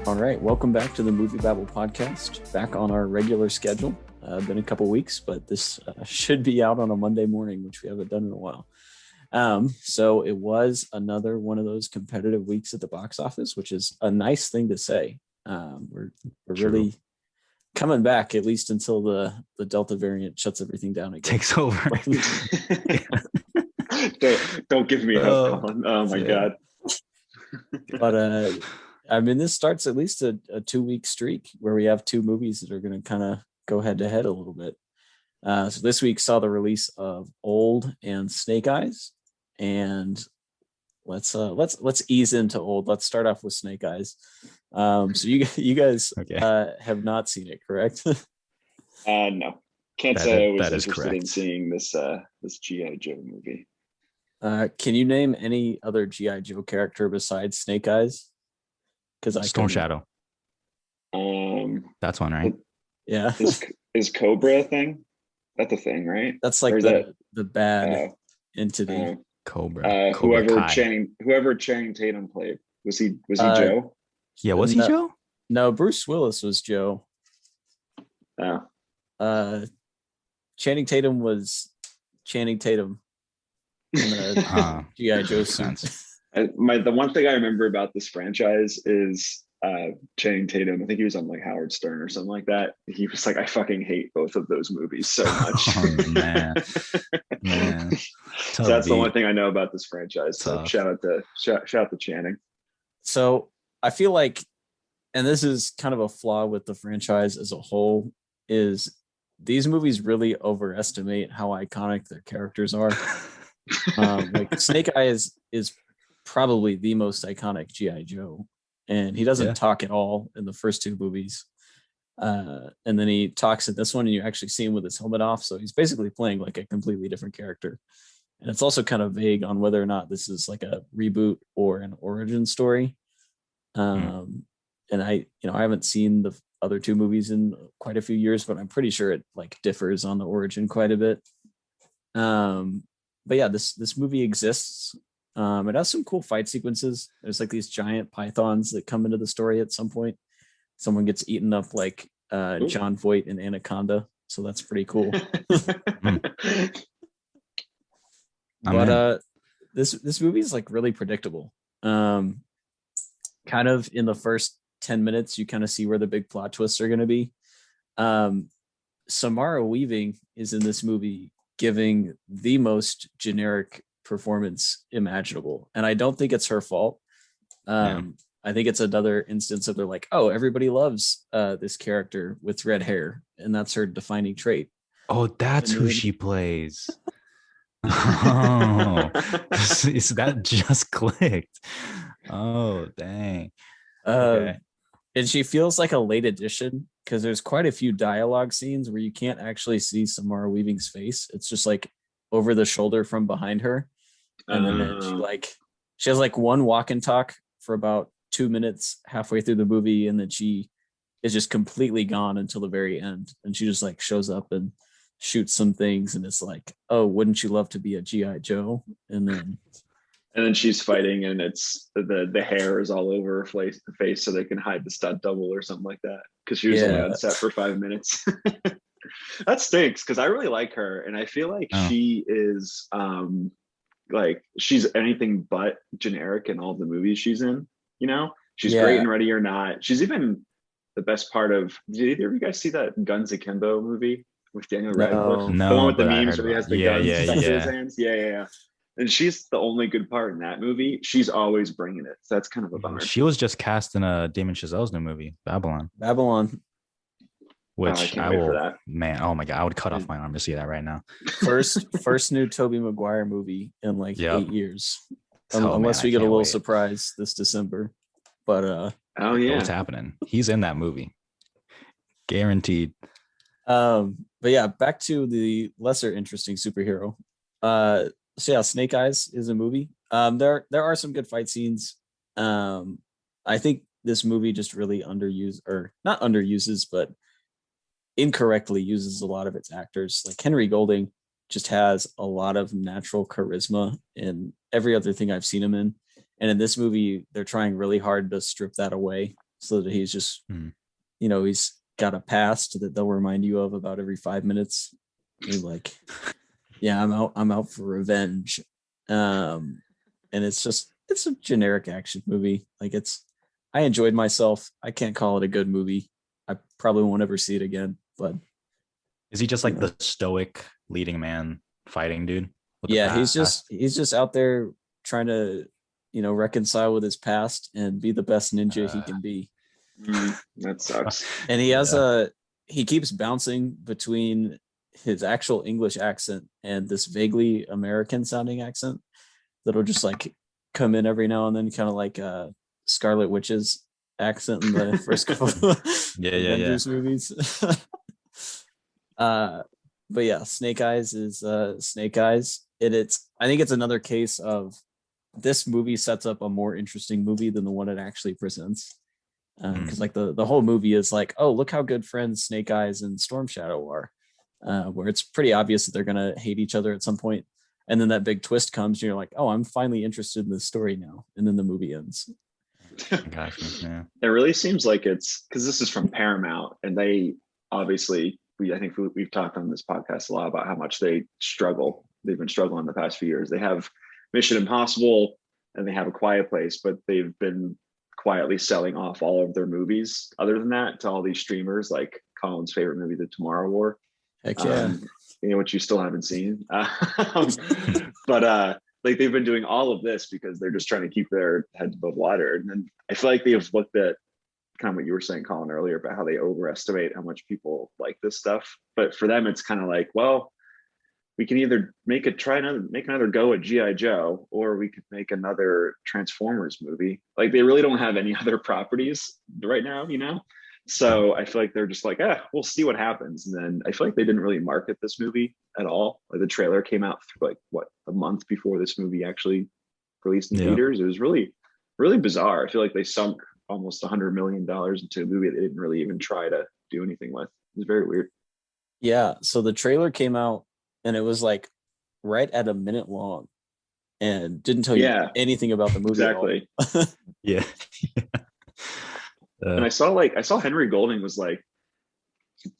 All right, welcome back to the MovieBabble Podcast. Back on our regular schedule. Been a couple weeks, but this should be out on a Monday morning, which we haven't done in a while. So it was another one of those competitive weeks at the box office, which is a nice thing to say. We're really coming back, at least until the Delta variant shuts everything down again. Takes over. don't give me hope, Collin. Oh my God. But I mean, this starts at least a 2-week streak where we have two movies that are going to kind of go head to head a little bit. So this week saw the release of Old and Snake Eyes, and let's ease into Old. Let's start off with Snake Eyes. So you guys have not seen it, correct? No, can't say I was interested in seeing this G.I. Joe movie. Can you name any other G.I. Joe character besides Snake Eyes? Because Storm Shadow. That's one, right? Yeah. Is Cobra a thing? That's a thing, right? That's like the bad entity. Cobra. Whoever Channing Tatum played. Was he Joe? Yeah, was he Joe? No, Bruce Willis was Joe. Channing Tatum was Channing Tatum in the G.I. Joe sense. The one thing I remember about this franchise is Channing Tatum. I think he was on like Howard Stern or something like that. He was like, I fucking hate both of those movies so much. Oh, man. So that's the one thing I know about this franchise. So shout out to Channing. So I feel like, and this is kind of a flaw with the franchise as a whole, is these movies really overestimate how iconic their characters are. Like Snake Eyes is probably the most iconic G.I. Joe, and he doesn't talk at all in the first two movies, and then he talks in this one and you actually see him with his helmet off, so he's basically playing like a completely different character. And it's also kind of vague on whether or not this is like a reboot or an origin story. And I haven't seen the other two movies in quite a few years, but I'm pretty sure it like differs on the origin quite a bit. But yeah, this movie exists. It has some cool fight sequences. There's like these giant pythons that come into the story at some point. Someone gets eaten up like John Voight in Anaconda, so that's pretty cool. But this movie is like really predictable. Kind of in the first 10 minutes, you kind of see where the big plot twists are going to be. Samara Weaving is in this movie giving the most generic performance imaginable, and I don't think it's her fault. I think it's another instance of they're like, oh, everybody loves this character with red hair, and that's her defining trait. Oh, that's who she plays. Oh, is that just clicked? Oh, dang. Okay. And she feels like a late addition because there's quite a few dialogue scenes where you can't actually see Samara Weaving's face. It's just like over the shoulder from behind her. And then she has like one walk and talk for about 2 minutes halfway through the movie, and then she is just completely gone until the very end. And she just like shows up and shoots some things, and it's like, oh, wouldn't you love to be a G.I. Joe? And then she's fighting, and it's the hair is all over her face so they can hide the stunt double or something like that, because she was only on set for 5 minutes. That stinks, because I really like her, and I feel like she is like she's anything but generic in all the movies she's in. She's great in Ready or Not. She's even the best part of. Did either of you guys see that Guns Akimbo movie with Daniel Radcliffe? No, the one with the memes where he has the guns in his hands. Yeah. And she's the only good part in that movie. She's always bringing it. So that's kind of a bummer. She was just cast in a Damon Chazelle's new movie, Babylon. Which I will, man, oh my God, I would cut off my arm to see that right now. First new Tobey Maguire movie in like 8 years. Unless we get a little surprise this December. But what's happening? He's in that movie. Guaranteed. But yeah, back to the lesser interesting superhero. So yeah, Snake Eyes is a movie. There are some good fight scenes. I think this movie just really not underuses, but incorrectly uses a lot of its actors. Like Henry Golding just has a lot of natural charisma in every other thing I've seen him in. And in this movie, they're trying really hard to strip that away. so that he's just, he's got a past that they'll remind you of about every 5 minutes. He's like, yeah, I'm out for revenge. And it's a generic action movie. Like I enjoyed myself. I can't call it a good movie. I probably won't ever see it again, but is he just like the stoic leading man fighting dude? Yeah, he's just out there trying to, reconcile with his past and be the best ninja he can be. That sucks. And he has he keeps bouncing between his actual English accent and this vaguely American sounding accent that'll just like come in every now and then, kind of like Scarlet Witch's accent in the first couple of Avengers movies. But yeah, Snake Eyes is Snake Eyes. I think it's another case of this movie sets up a more interesting movie than the one it actually presents. Because like the whole movie is like, oh, look how good friends Snake Eyes and Storm Shadow are, where it's pretty obvious that they're gonna hate each other at some point, and then that big twist comes, and you're like, oh, I'm finally interested in this story now, and then the movie ends. It really seems like it's because this is from Paramount, and they obviously I think we've talked on this podcast a lot about how much they struggle. They've been struggling the past few years. They have Mission Impossible and they have A Quiet Place, but they've been quietly selling off all of their movies other than that to all these streamers, like Colin's favorite movie, The Tomorrow War. Heck yeah. Which you still haven't seen. But like they've been doing all of this because they're just trying to keep their heads above water. And then I feel like they've looked at kind of what you were saying, Collin, earlier about how they overestimate how much people like this stuff. But for them, it's kind of like, well, we can either make another go at G.I. Joe, or we could make another Transformers movie. Like they really don't have any other properties right now, So I feel like they're just like, we'll see what happens. And then I feel like they didn't really market this movie at all. Like the trailer came out through a month before this movie actually released in theaters. It was really, really bizarre. I feel like they sunk almost $100 million into a movie they didn't really even try to do anything with. It was very weird. Yeah. So the trailer came out and it was like right at a minute long and didn't tell you anything about the movie. Exactly. Yeah. And I saw Henry Golding was like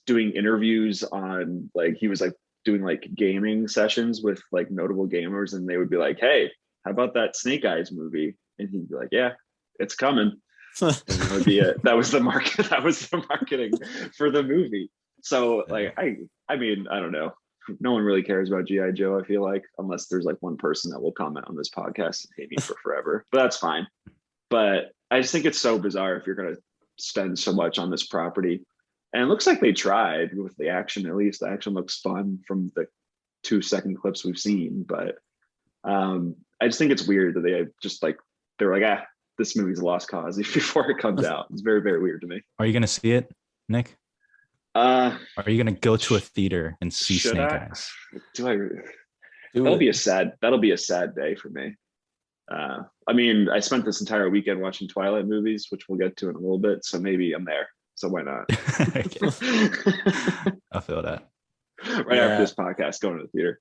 doing interviews on he was like doing like gaming sessions with like notable gamers, and they would be like, hey, how about that Snake Eyes movie? And he'd be like, yeah, it's coming. And that would be it. That was the marketing for the movie. So I mean, I don't know. No one really cares about G.I. Joe, I feel like, unless there's like one person that will comment on this podcast and hate me for forever. But that's fine. But I just think it's so bizarre if you're going to spend so much on this property. And it looks like they tried with the action. At least the action looks fun from the 2-second clips we've seen. But I just think it's weird that they just they're like, this movie's a lost cause before it comes out. It's very, very weird to me. Are you going to see it, Nick? Are you going to go to a theater and see Snake Eyes? That'll be a sad day for me. I mean, I spent this entire weekend watching Twilight movies, which we'll get to in a little bit. So maybe I'm there. So why not? I feel that. Right after this podcast, going to the theater.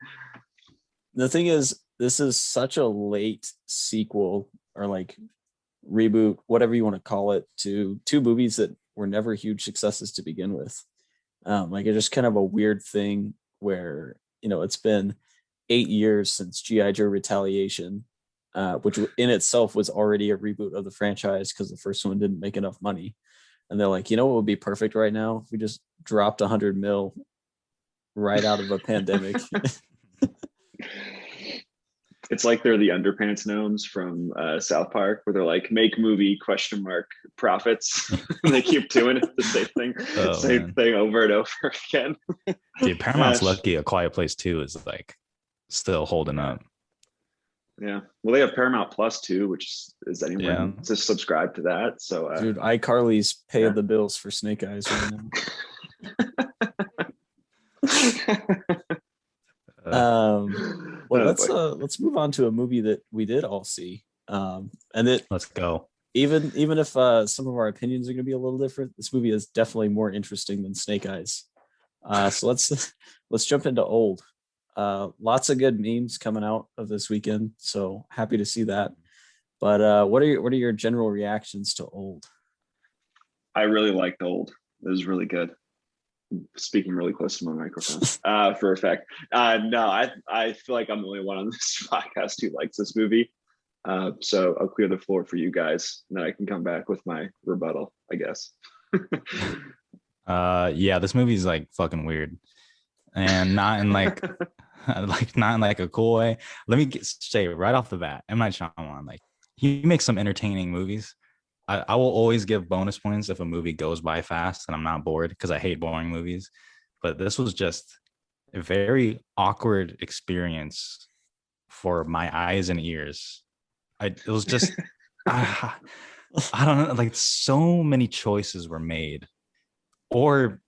The thing is, this is such a late sequel or like reboot, whatever you want to call it, to two movies that were never huge successes to begin with. It's just kind of a weird thing where, it's been 8 years since G.I. Joe Retaliation, which in itself was already a reboot of the franchise because the first one didn't make enough money. And they're like, what would be perfect right now? If we just dropped 100 mil right out of a pandemic. It's like they're the underpants gnomes from South Park, where they're like, make movie ? Profits. And they keep doing it, the same thing over and over again. Dude, Paramount's lucky A Quiet Place 2 is still holding up. Yeah. Well, they have Paramount Plus too, which is anyone to subscribe to that. So dude, iCarly's paid the bills for Snake Eyes right now. Let's move on to a movie that we did all see. Let's go. Even if some of our opinions are going to be a little different, this movie is definitely more interesting than Snake Eyes. So let's jump into Old. Lots of good memes coming out of this weekend, so happy to see that. But what are your general reactions to Old? I really liked Old. It was really good. Speaking really close to my microphone for a fact. No, I feel like I'm the only one on this podcast who likes this movie. So I'll clear the floor for you guys, and then I can come back with my rebuttal, I guess. Yeah, this movie is like fucking weird, and not in like not in like a cool way. Let me say right off the bat, M. Night Shyamalan, like he makes some entertaining movies. I will always give bonus points if a movie goes by fast and I'm not bored, because I hate boring movies. But this was just a very awkward experience for my eyes and ears. It was just I don't know, like so many choices were made, or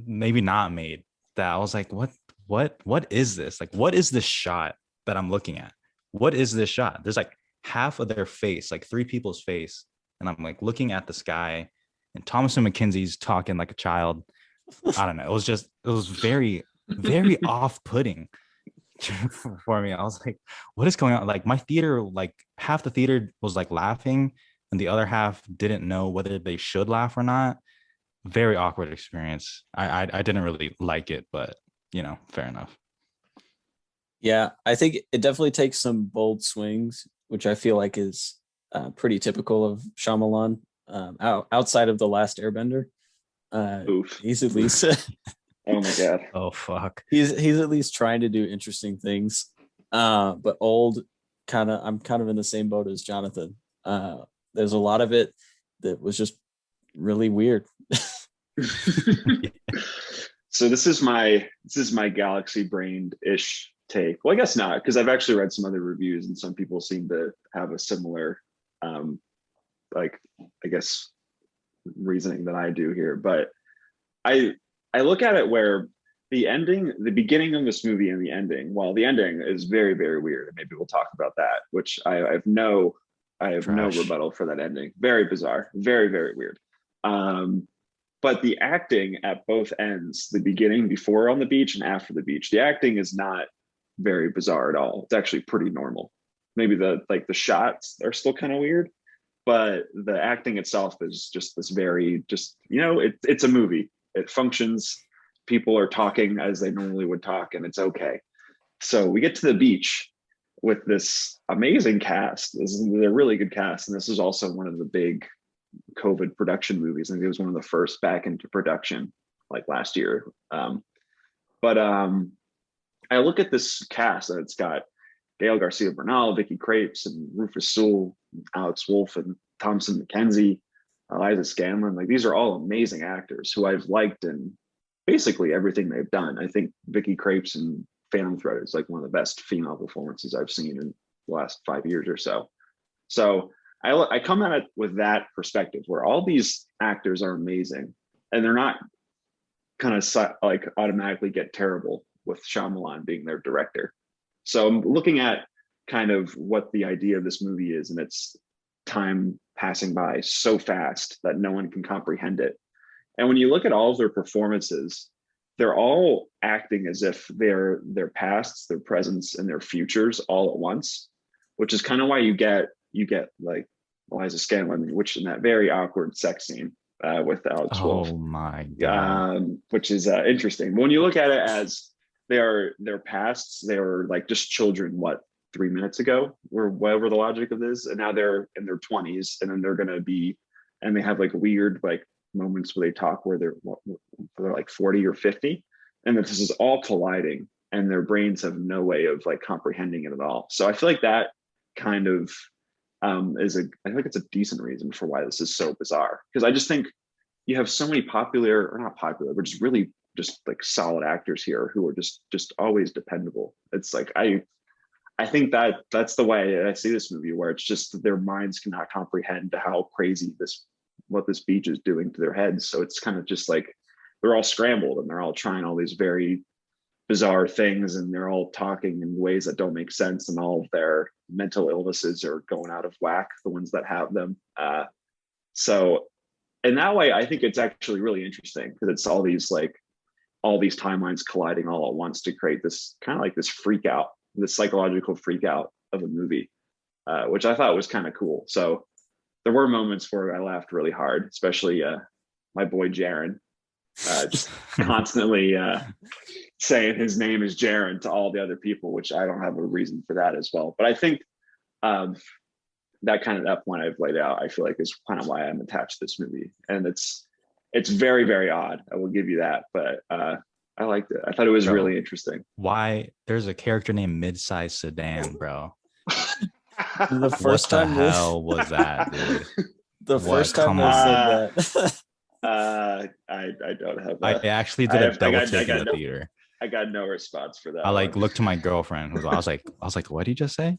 maybe not made, that I was like, what is this? Like, what is this shot that I'm looking at? What is this shot? There's like half of their face, like three people's face, and I'm like looking at the sky, and Thomasin McKenzie's talking like a child. I don't know. It was very, very off-putting for me. I was like, what is going on? Like my theater, like half the theater was like laughing, and the other half didn't know whether they should laugh or not. Very awkward experience. I didn't really like it, but fair enough. Yeah, I think it definitely takes some bold swings, which I feel like is pretty typical of Shyamalan. Outside of The Last Airbender, Oof. he's at least oh my god. Oh fuck. He's at least trying to do interesting things. But Old, I'm kind of in the same boat as Jonathan. There's a lot of it that was just really weird. So this is my galaxy brained ish take. Well, I guess not, because I've actually read some other reviews and some people seem to have a similar like, I guess, reasoning that I do here. But I look at it where the beginning of this movie and the ending, while the ending is very, very weird, and maybe we'll talk about that, which I have no rebuttal for that ending. Very bizarre, very, very weird. But the acting at both ends, the beginning, before on the beach and after the beach, the acting is not very bizarre at all. It's actually pretty normal. Maybe the shots are still kind of weird, but the acting itself is just this very, it's a movie. It functions. People are talking as they normally would talk, and it's okay. So we get to the beach with this amazing cast. This is a really good cast, and this is also one of the big COVID production movies. I think it was one of the first back into production, like last year. But I look at this cast, and it's got Gael Garcia Bernal, Vicky Krieps, and Rufus Sewell, Alex Wolff, and Thomasin McKenzie, Eliza Scanlon. Like, these are all amazing actors who I've liked in basically everything they've done. I think Vicky Krieps in Phantom Thread is like one of the best female performances I've seen in the last 5 years or so. So I come at it with that perspective, where all these actors are amazing, and they're not kind of like automatically get terrible with Shyamalan being their director. So I'm looking at kind of what the idea of this movie is, and it's time passing by so fast that no one can comprehend it. And when you look at all of their performances, they're all acting as if their pasts, their presents, and their futures all at once, which is kind of why you get like Eliza Scanlon, which in that very awkward sex scene with Alex Wolff. Oh my god! Which is interesting. When you look at it as their pasts, they were like just children, 3 minutes ago, or whatever the logic of this, and now they're in their 20s, and then they're gonna be, and they have like weird like moments where they talk where they're like 40 or 50, and that this is all colliding, and their brains have no way of like comprehending it at all. So I feel like that kind of I think it's a decent reason for why this is so bizarre, because I just think you have so many popular, or not popular, but just really just like solid actors here who are just always dependable. It's like I think that's the way I see this movie, where it's just their minds cannot comprehend how crazy what this beach is doing to their heads. So it's kind of just like they're all scrambled, and they're all trying all these very bizarre things, and they're all talking in ways that don't make sense, and all of their mental illnesses are going out of whack, the ones that have them. So in that way, I think it's actually really interesting, because it's all these timelines colliding all at once to create this kind of like this freak out, this psychological freak out of a movie, which I thought was kind of cool. So there were moments where I laughed really hard, especially my boy Jaren, just constantly saying his name is Jaren to all the other people, which I don't have a reason for that as well. But I think that point I've laid out, I feel like is kind of why I'm attached to this movie, and it's very, very odd. I will give you that, but I liked it. I thought it was really interesting. Why there's a character named Mid-Size Sedan, bro? The first what time the hell was that, dude? The first time they said that. I don't have that. I actually did a double take in the theater. I got no response for that. I looked to my girlfriend. I was like, what did you just say?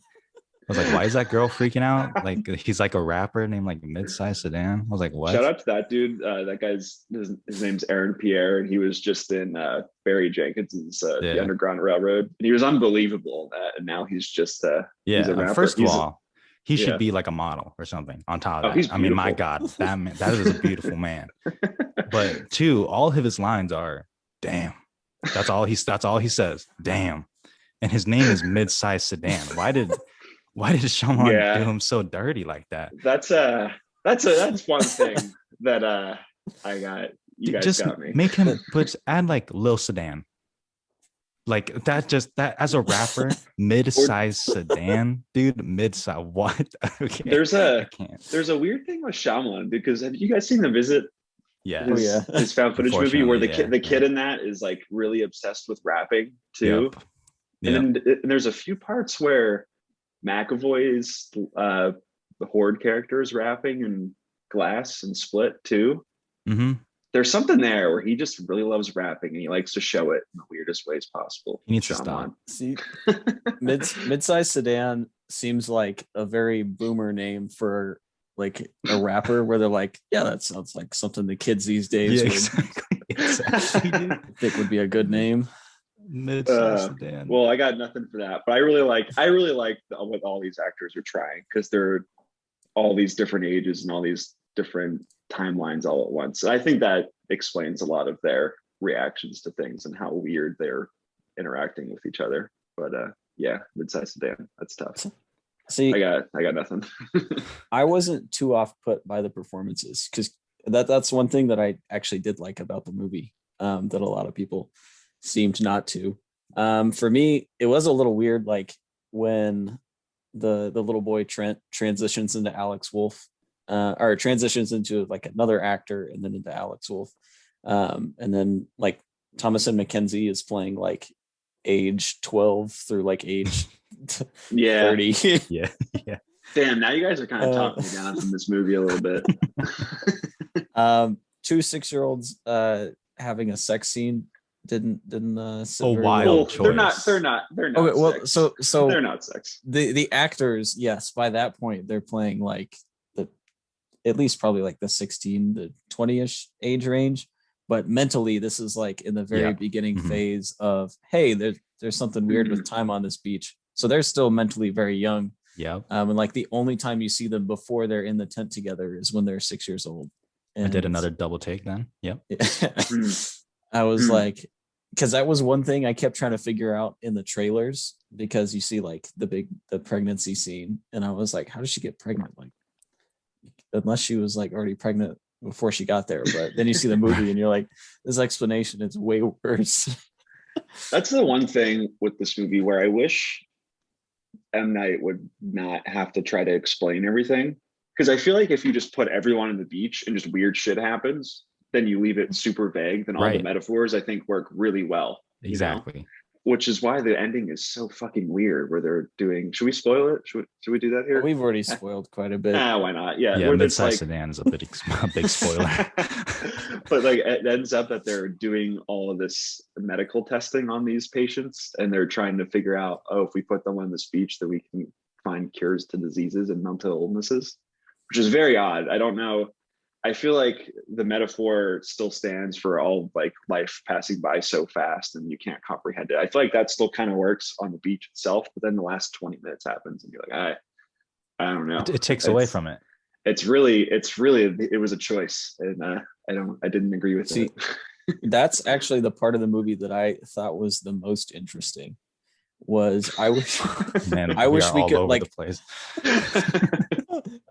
I was like, why is that girl freaking out? Like, he's like a rapper named like Mid-Size Sedan. I was like, what? Shout out to that dude. That guy's his name's Aaron Pierre, and he was just in Barry Jenkins's The Underground Railroad. And he was unbelievable in that, and now he's just he's a rapper. First of all, he should be like a model or something on top of that. I mean, my God, that man, that is a beautiful man. But two, all of his lines are "damn." That's all he says. Damn, and his name is Mid-Size Sedan. Why did Shaymalan do him so dirty like that? That's one thing that I got. You guys just got me. Make him add like Lil Sedan. Like that as a rapper, mid-size sedan, dude, mid-size. What? Okay. There's a weird thing with Shaymalan, because have you guys seen The Visit? Yeah. His found footage movie where the kid in that is like really obsessed with rapping too. Yep. And then there's a few parts where McAvoy's the Horde character is rapping in Glass and Split too. Mm-hmm. There's something there where he just really loves rapping and he likes to show it in the weirdest ways possible. He needs to stop. See, mid-size sedan seems like a very boomer name for like a rapper, where they're like, yeah, that sounds like something the kids these days would think would be a good name. Mid-size sedan. Well, I got nothing for that, but I really like what all these actors are trying, because they're all these different ages and all these different timelines all at once. And I think that explains a lot of their reactions to things and how weird they're interacting with each other. But mid-size sedan, that's tough. See, I got nothing. I wasn't too off put by the performances, because that's one thing that I actually did like about the movie, that a lot of people seemed not to. For me, it was a little weird, like when the little boy Trent transitions into Alex Wolff, or transitions into like another actor and then into Alex Wolff, and then like Thomasin McKenzie is playing like age 12 through like age 30. yeah Damn, now you guys are kind of talking me down from this movie a little bit. 2 6-year-olds having a sex scene didn't sit very wild well. choice. They're not okay, well, sex. so they're not sex. The actors, yes, by that point they're playing like at least probably like the 16 to 20-ish age range, but mentally this is like in the very beginning phase of, hey, there's something weird with time on this beach, so they're still mentally very young. And like the only time you see them before they're in the tent together is when they're 6 years old. And I did another double take then. I was like, because that was one thing I kept trying to figure out in the trailers, because you see like the pregnancy scene, and I was like, how does she get pregnant? Like, unless she was like already pregnant before she got there. But then you see the movie and you're like, this explanation is way worse. That's the one thing with this movie where I wish M. Night would not have to try to explain everything. Because I feel like if you just put everyone on the beach and just weird shit happens, then you leave it super vague, then all the metaphors I think work really well. Exactly. You know? Which is why the ending is so fucking weird, where they're doing, should we spoil it? Should we do that here? We've already spoiled quite a bit. Why not? Yeah, mid-size sedan is a big spoiler. But like it ends up that they're doing all of this medical testing on these patients, and they're trying to figure out, if we put them on this beach, that we can find cures to diseases and mental illnesses, which is very odd. I don't know. I feel like the metaphor still stands for all like life passing by so fast and you can't comprehend it. I feel like that still kind of works on the beach itself, but then the last 20 minutes happens and you're like, I don't know. It takes away from it. It was a choice, and I didn't agree with it. That's actually the part of the movie that I thought was the most interesting. I wish we could like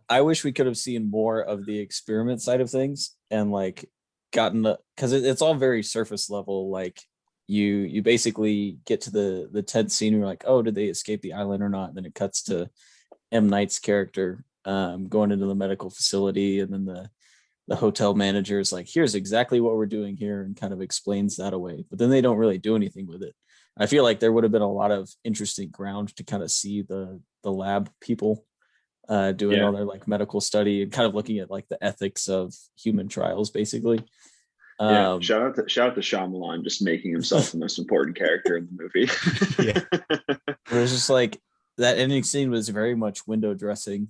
I wish we could have seen more of the experiment side of things, and like gotten because it's all very surface level. Like you basically get to the tenth scene, you're like, oh, did they escape the island or not? And then it cuts to M. Night's character going into the medical facility, and then the hotel manager is like, here's exactly what we're doing here, and kind of explains that away. But then they don't really do anything with it. I feel like there would have been a lot of interesting ground to kind of see the lab people doing all their like medical study and kind of looking at like the ethics of human trials, basically. Shout out to Shaymalan just making himself the most important character in the movie. It was just like that ending scene was very much window dressing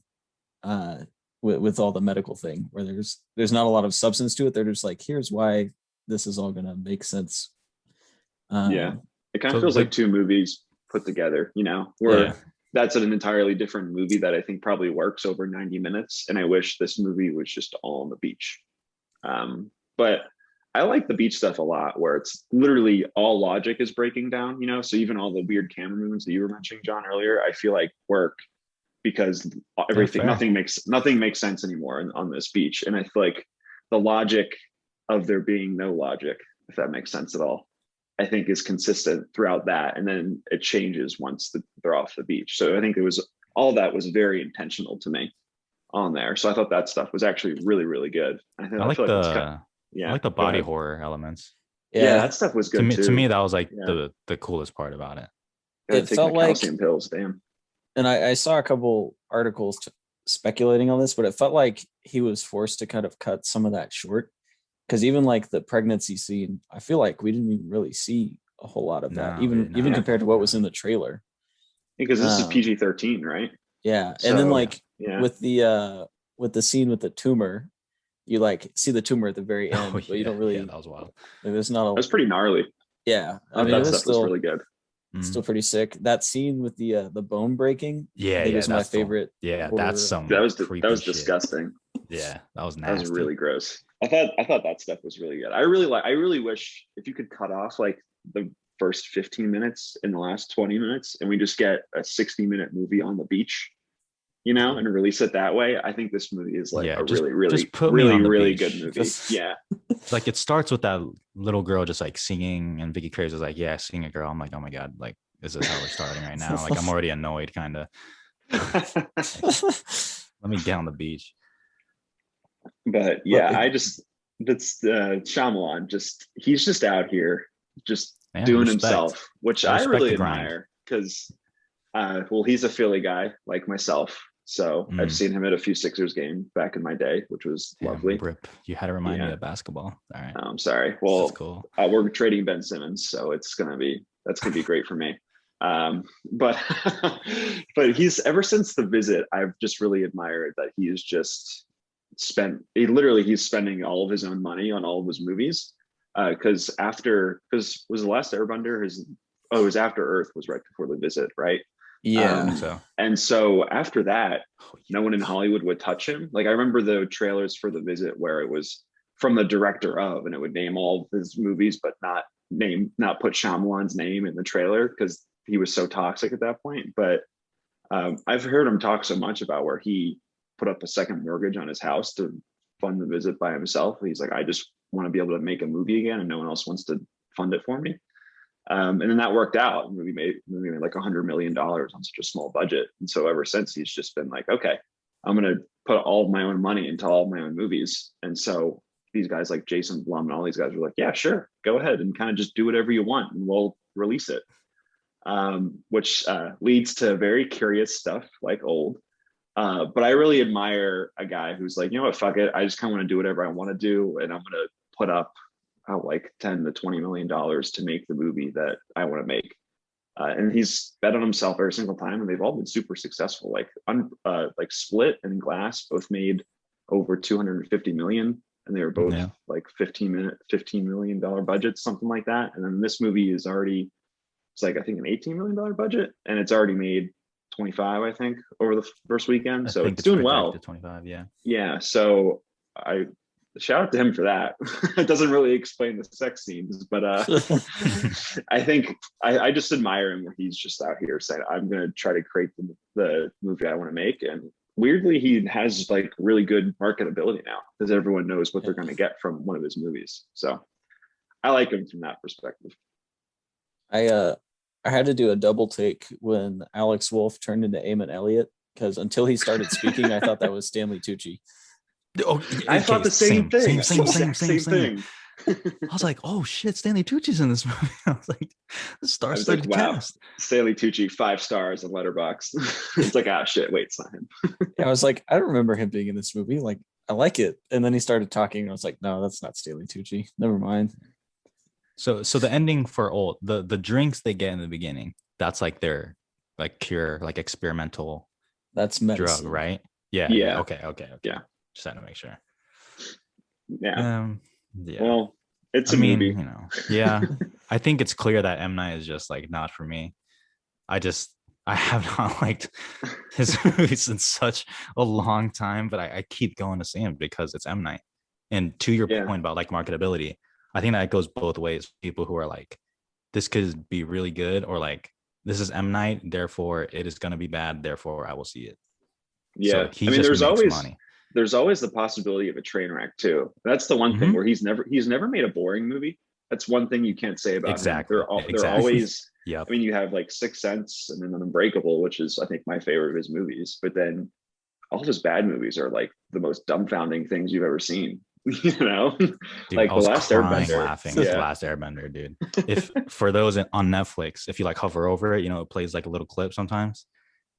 with all the medical thing, where there's not a lot of substance to it. They're just like, here's why this is all gonna make sense. It kind of feels like two movies put together, where that's an entirely different movie that I think probably works over 90 minutes. And I wish this movie was just all on the beach. But I like the beach stuff a lot, where it's literally all logic is breaking down, so even all the weird camera movements that you were mentioning, John, earlier, I feel like work because nothing makes sense anymore on this beach. And I feel like the logic of there being no logic, if that makes sense at all, I think is consistent throughout that. And then it changes once they're off the beach. So I think all that was very intentional to me on there. So I thought that stuff was actually really, really good. I like the body horror elements. Yeah, that stuff was good too. To me, that was like the coolest part about it. It felt like calcium pills, damn. And I saw a couple articles speculating on this, but it felt like he was forced to kind of cut some of that short. Because even like the pregnancy scene, I feel like we didn't even really see a whole lot of that, even compared to what was in the trailer. Because this is PG-13, right? Yeah, so, and then with the scene with the tumor, you like see the tumor at the very end, but you don't really. Yeah, that was wild. Like, there's not. That was pretty gnarly. Yeah, I mean, that stuff was really good. Still pretty sick. That scene with the bone breaking. Yeah, was my favorite. That's some. That was disgusting. Yeah, that was nasty. That was really gross. I thought that stuff was really good. I really wish if you could cut off like the first 15 minutes and the last 20 minutes, and we just get a 60-minute movie on the beach, and release it that way. I think this movie is like a really good movie. Like it starts with that little girl just like singing, and Vicky Krieps is like, "Yeah, sing it, girl." I'm like, "Oh my god, like is this how we're starting right now?" Like I'm already annoyed, kind of. Let me get on the beach. But that's Shaymalan. He's just out here, just doing himself, which I really admire because, he's a Philly guy like myself. So I've seen him at a few Sixers games back in my day, which was lovely. Rip. You had to remind me of basketball. All right. I'm sorry. Well, cool. We're trading Ben Simmons, so that's gonna be great for me. But he's ever since the visit, I've just really admired that he is just he's spending all of his own money on all of his movies. Because was the last Airbender it was After Earth was right before the visit, right? Yeah. And so after that, no one in Hollywood would touch him. Like I remember the trailers for the visit where it was from the director of, and it would name all of his movies, but not put Shyamalan's name in the trailer because he was so toxic at that point. But I've heard him talk so much about where he put up a second mortgage on his house to fund the visit by himself. He's like, I just want to be able to make a movie again, and no one else wants to fund it for me. And then that worked out. The movie made like $100 million on such a small budget. And so ever since, he's just been like, okay, I'm going to put all of my own money into all of my own movies. And so these guys like Jason Blum and all these guys were like, yeah, sure, go ahead and kind of just do whatever you want and we'll release it. Which leads to very curious stuff like Old. But I really admire a guy who's like, you know what, fuck it. I just kind of want to do whatever I want to do. And I'm going to put up like $10 to $20 million to make the movie that I want to make. And he's bet on himself every single time, and they've all been super successful. Like Split and Glass both made over 250 million, and they were both like $15 million budgets, something like that. And then this movie it's like I think an $18 million budget, and it's already made 25, I think, over the first weekend. So it's doing well. 25, yeah. Yeah. So I shout out to him for that. It doesn't really explain the sex scenes, but I think I just admire him when he's just out here saying, I'm going to try to create the movie I want to make, and weirdly he has like really good marketability now because everyone knows what they're going to get from one of his movies. So I like him from that perspective. I had to do a double take when Alex Wolff turned into Eamon Elliott, because until he started speaking, I thought that was Stanley Tucci. Oh, I thought the same thing. Same. I was like, oh shit, Stanley Tucci's in this movie. I was like, the star-studded cast. Stanley Tucci, 5 stars on Letterboxd. It's like, ah, shit, wait, it's not him. I was like, I don't remember him being in this movie. Like, I like it. And then he started talking, and I was like, no, that's not Stanley Tucci. Never mind. So the ending for Old, the drinks they get in the beginning, that's like their like cure, like experimental that's medicine. drug, right? Yeah. Okay. Yeah. Just had to make sure. Yeah. Yeah. Well, it's a movie. You know, yeah. I think it's clear that M. Night is just like not for me. I have not liked his movies in such a long time, but I keep going to see him because it's M. Night. And to your point about like marketability, I think that goes both ways. People who are like, this could be really good, or like, this is M. Night, therefore it is going to be bad, therefore I will see it. Yeah. So I mean, there's always the possibility of a train wreck too. That's the one thing where he's never made a boring movie. That's one thing you can't say about him. They're always, I mean, you have like Sixth Sense and then Unbreakable, which is, I think, my favorite of his movies. But then all of his bad movies are like the most dumbfounding things you've ever seen. You know, dude, like The Last Airbender. Laughing at The Last Airbender, dude. If for those on Netflix, if you like hover over it, you know, it plays like a little clip sometimes.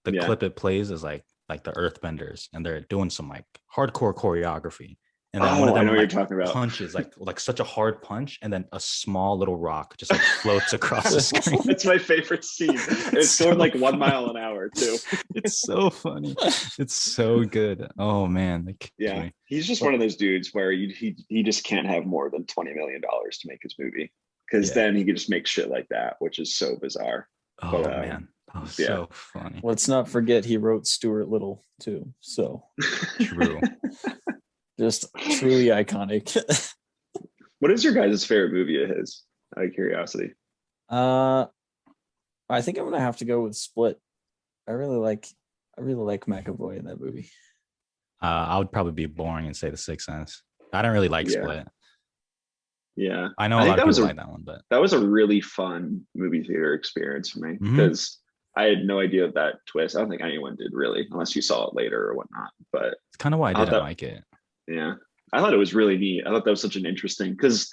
The clip it plays is like the Earthbenders, and they're doing some like hardcore choreography. And then one of them, I know like, what you're talking about. Punches like such a hard punch, and then a small little rock just like floats across the screen. That's my favorite scene. It's going like 1 mile an hour too. It's so funny. It's so good. Oh man. Yeah, he's just one of those dudes where he just can't have more than $20 million to make his movie, because then he could just make shit like that, which is so bizarre. Oh man. Oh, so funny. Let's not forget he wrote Stuart Little too. So true. Just truly iconic. What is your guys' favorite movie of his? Out of curiosity. I think I'm gonna have to go with Split. I really like McAvoy in that movie. I would probably be boring and say The Sixth Sense. I don't really like Split. Yeah, I know a lot of people like that one, but that was a really fun movie theater experience for me because I had no idea of that twist. I don't think anyone did really, unless you saw it later or whatnot. But it's kind of why I didn't like it. Yeah, I thought it was really neat. I thought that was such an interesting, because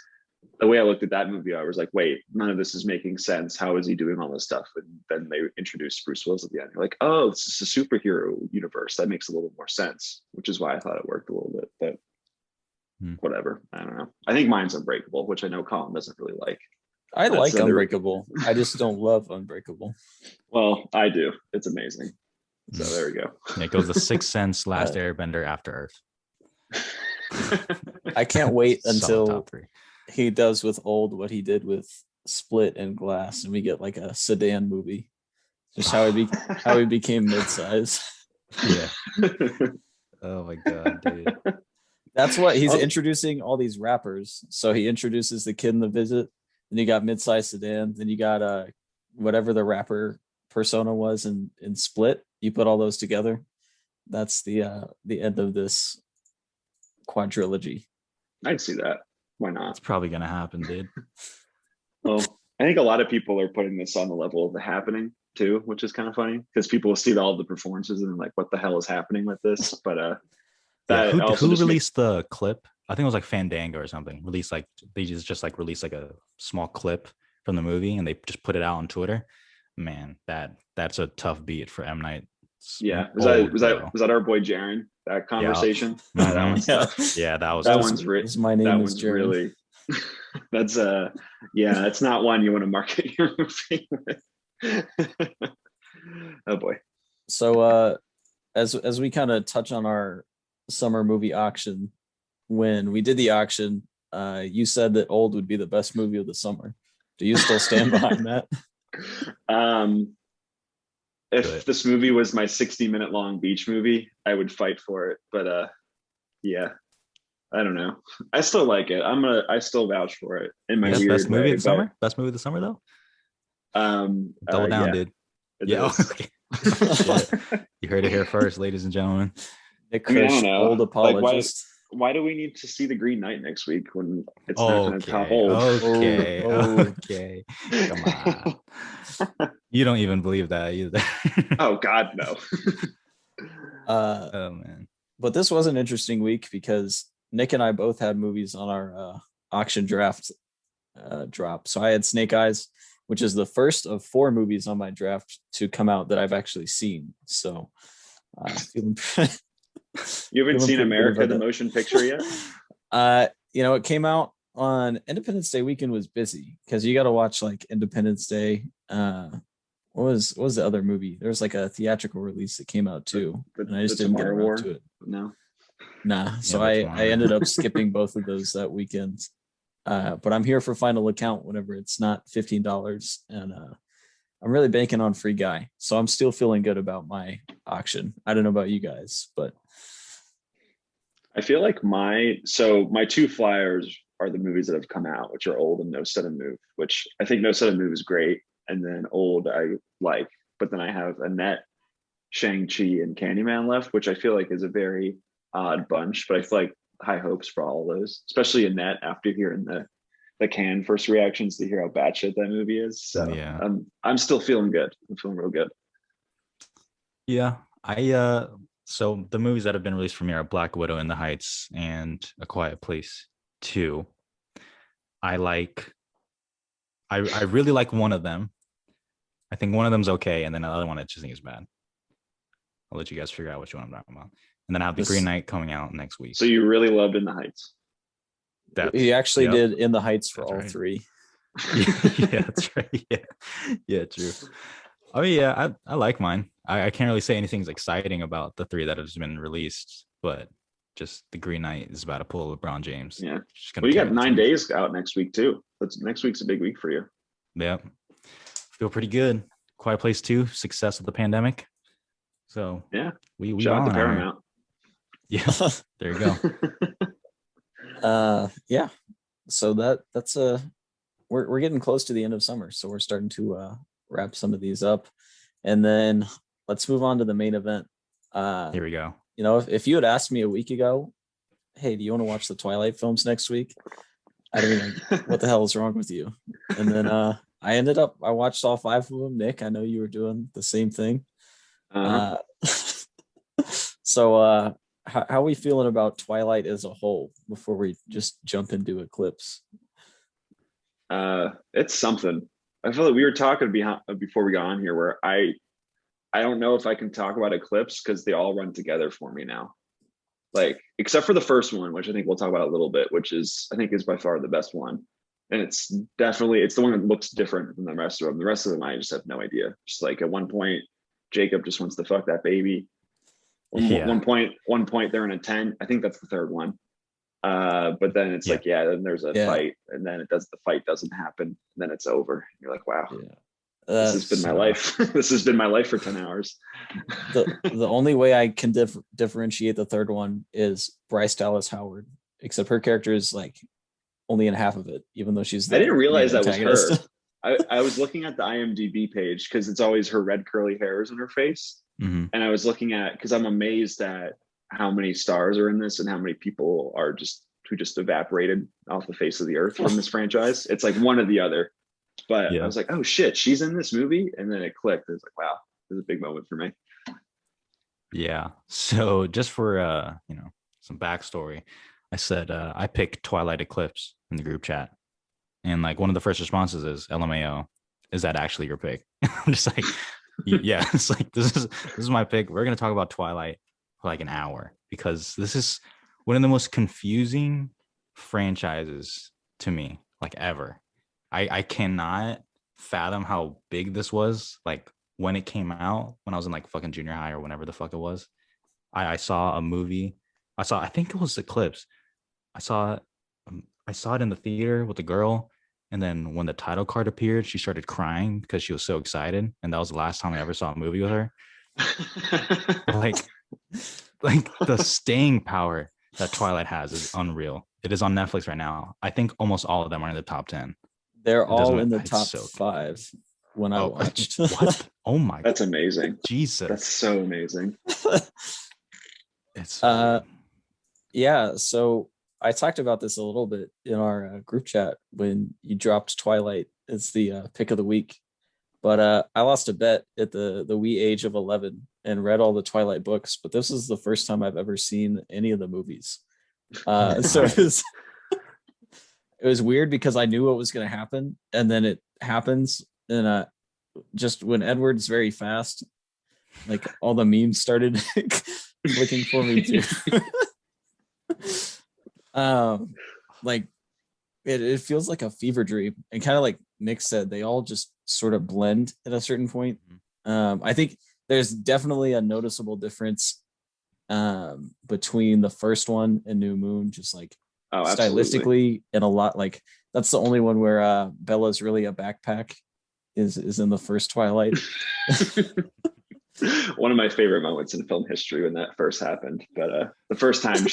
the way I looked at that movie, I was like, wait, none of this is making sense. How is he doing all this stuff? And then they introduced Bruce Willis at the end. You're like, oh, this is a superhero universe. That makes a little more sense, which is why I thought it worked a little bit. But whatever. I don't know. I think mine's Unbreakable, which I know Collin doesn't really like. I like Unbreakable. I just don't love Unbreakable. Well, I do. It's amazing. So there we go. It goes The Sixth Sense, Last Airbender, After Earth. I can't wait until he does with Old what he did with Split and Glass, and we get like a sedan movie. Just how he became mid-size. Yeah. Oh my god, dude. That's what he's introducing all these rappers. So he introduces the Kid in the Visit, then you got mid-size sedan, then you got whatever the rapper persona was in Split. You put all those together. That's the end of this quadrilogy. I'd see that. Why not? It's probably gonna happen, dude. Well, I think a lot of people are putting this on the level of The Happening too, which is kind of funny because people will see all the performances and like, what the hell is happening with this? But who released the clip? I think it was like Fandango or something. Released like they just like released like a small clip from the movie and they just put it out on Twitter. Man, that's a tough beat for M. Night. Yeah, was that our boy Jaren? That conversation. Yeah, that one's tough. Yeah, that one's my name is Jaren. Really, that's that's not one you want to market your movie with. Oh boy. So as we kind of touch on our summer movie auction, when we did the auction, you said that Old would be the best movie of the summer. Do you still stand behind that? If this movie was my 60-minute long beach movie, I would fight for it. But yeah, I don't know. I still like it. I still vouch for it in my weird best movie way. of the summer. Best movie of the summer though. Double down, yeah, dude. It Yeah. is. Okay. Shit. You heard it here first, ladies and gentlemen. Nick I mean, I Kush, don't know. old Like, apologist. why do we need to see the Green Knight next week when it's not going to top old? Okay. Oh. Okay. Come on. You don't even believe that either. Oh God, no. Oh man. But this was an interesting week because Nick and I both had movies on our auction draft drop. So I had Snake Eyes, which is the first of 4 movies on my draft to come out that I've actually seen. So feeling You haven't seen pretty good America, about the that. motion picture yet? It came out on Independence Day weekend. Was busy because you got to watch like Independence Day. What was the other movie? There was like a theatrical release that came out too, and I just didn't get Tomorrow around War? to it. No. Nah, so Yeah, I that's fine. ended up skipping both of those that weekend. But I'm here for final account whenever it's not $15, and I'm really banking on Free Guy, so I'm still feeling good about my auction. I don't know about you guys, but I feel like my 2 flyers are the movies that have come out, which are Old and No Sudden Move, which I think No Sudden Move is great. And then Old I like, but then I have Annette, Shang-Chi, and Candyman left, which I feel like is a very odd bunch, but I feel like high hopes for all of those, especially Annette after hearing the Cannes first reactions to hear how batshit that movie is. So Yeah. I'm still feeling good. I'm feeling real good. Yeah. So the movies that have been released for me are Black Widow in the Heights and A Quiet Place 2. I really like one of them. I think one of them's okay, and then the other one I just think is bad. I'll let you guys figure out which one I'm talking about. And then I have The Green Knight coming out next week. So you really loved In the Heights. he actually yep. did In the Heights for That's all right. 3. Yeah, that's right. Yeah, true. Oh yeah, I like mine. I can't really say anything's exciting about the 3 that have been released, but just The Green Knight is about to pull LeBron James. Yeah. Just gonna Well, you tear got the 9 team. days out next week too. Next week's a big week for you. Yep. Feel pretty good. Quiet Place 2, success of the pandemic. So Yeah. we Shout out to on our- Paramount. Yeah, there you go. Yeah. So that's we're getting close to the end of summer, so we're starting to wrap some of these up, and then let's move on to the main event. Here we go. If you had asked me a week ago, hey, do you want to watch the Twilight films next week? I'd have been like, what the hell is wrong with you? And then I watched all 5 of them. Nick, I know you were doing the same thing. So how are we feeling about Twilight as a whole before we just jump into Eclipse? It's something. I feel like we were talking before we got on here where I don't know if I can talk about Eclipse because they all run together for me now. Like, except for the first one, which I think we'll talk about a little bit, which is by far the best one. And it's the one that looks different than the rest of them. The rest of them, I just have no idea. Just like at one point, Jacob just wants to fuck that baby. One point they're in a tent. I think that's the third one. But then it's like, then there's a fight, and then the fight doesn't happen, and then it's over. You're like, wow, this has been my life. This has been my life for 10 hours. The only way I can differentiate the third one is Bryce Dallas Howard, except her character is like only in half of it, even though she's I didn't realize that antagonist. was her. I was looking at the IMDb page because it's always her red curly hairs in her face. Mm-hmm. And I was looking at, because I'm amazed at how many stars are in this and how many people are who just evaporated off the face of the earth from this franchise. It's like one or the other. But I was like, oh shit, she's in this movie. And then it clicked. It was like, wow, this is a big moment for me. Yeah. So just for some backstory, I said I picked Twilight Eclipse in the group chat. And like one of the first responses is LMAO. Is that actually your pick? I'm just like, yeah, it's like this is my pick. We're gonna talk about Twilight for like an hour because this is one of the most confusing franchises to me, like ever. I cannot fathom how big this was. Like when it came out, when I was in like fucking junior high or whenever the fuck it was, I saw a movie. I think it was Eclipse. I saw it in the theater with a girl. And then when the title card appeared, she started crying because she was so excited. And that was the last time I ever saw a movie with her. like the staying power that Twilight has is unreal. It is on Netflix right now. I think almost all of them are in the top 10. They're all in the top 5, when I watched. What? Oh my! That's amazing. Jesus, that's so amazing. It's yeah. So I talked about this a little bit in our group chat when you dropped Twilight. It's the pick of the week, but I lost a bet at the wee age of 11 and read all the Twilight books. But this is the first time I've ever seen any of the movies. So it was weird because I knew what was going to happen, and then it happens, and just when Edward's very fast, like all the memes started clicking for me too. Like it feels like a fever dream, and kind of like Nick said, they all just sort of blend at a certain point. I think there's definitely a noticeable difference between the first one and New Moon, just like stylistically, and a lot. Like that's the only one where Bella's really a backpack is in the first Twilight. One of my favorite moments in film history when that first happened. But the first time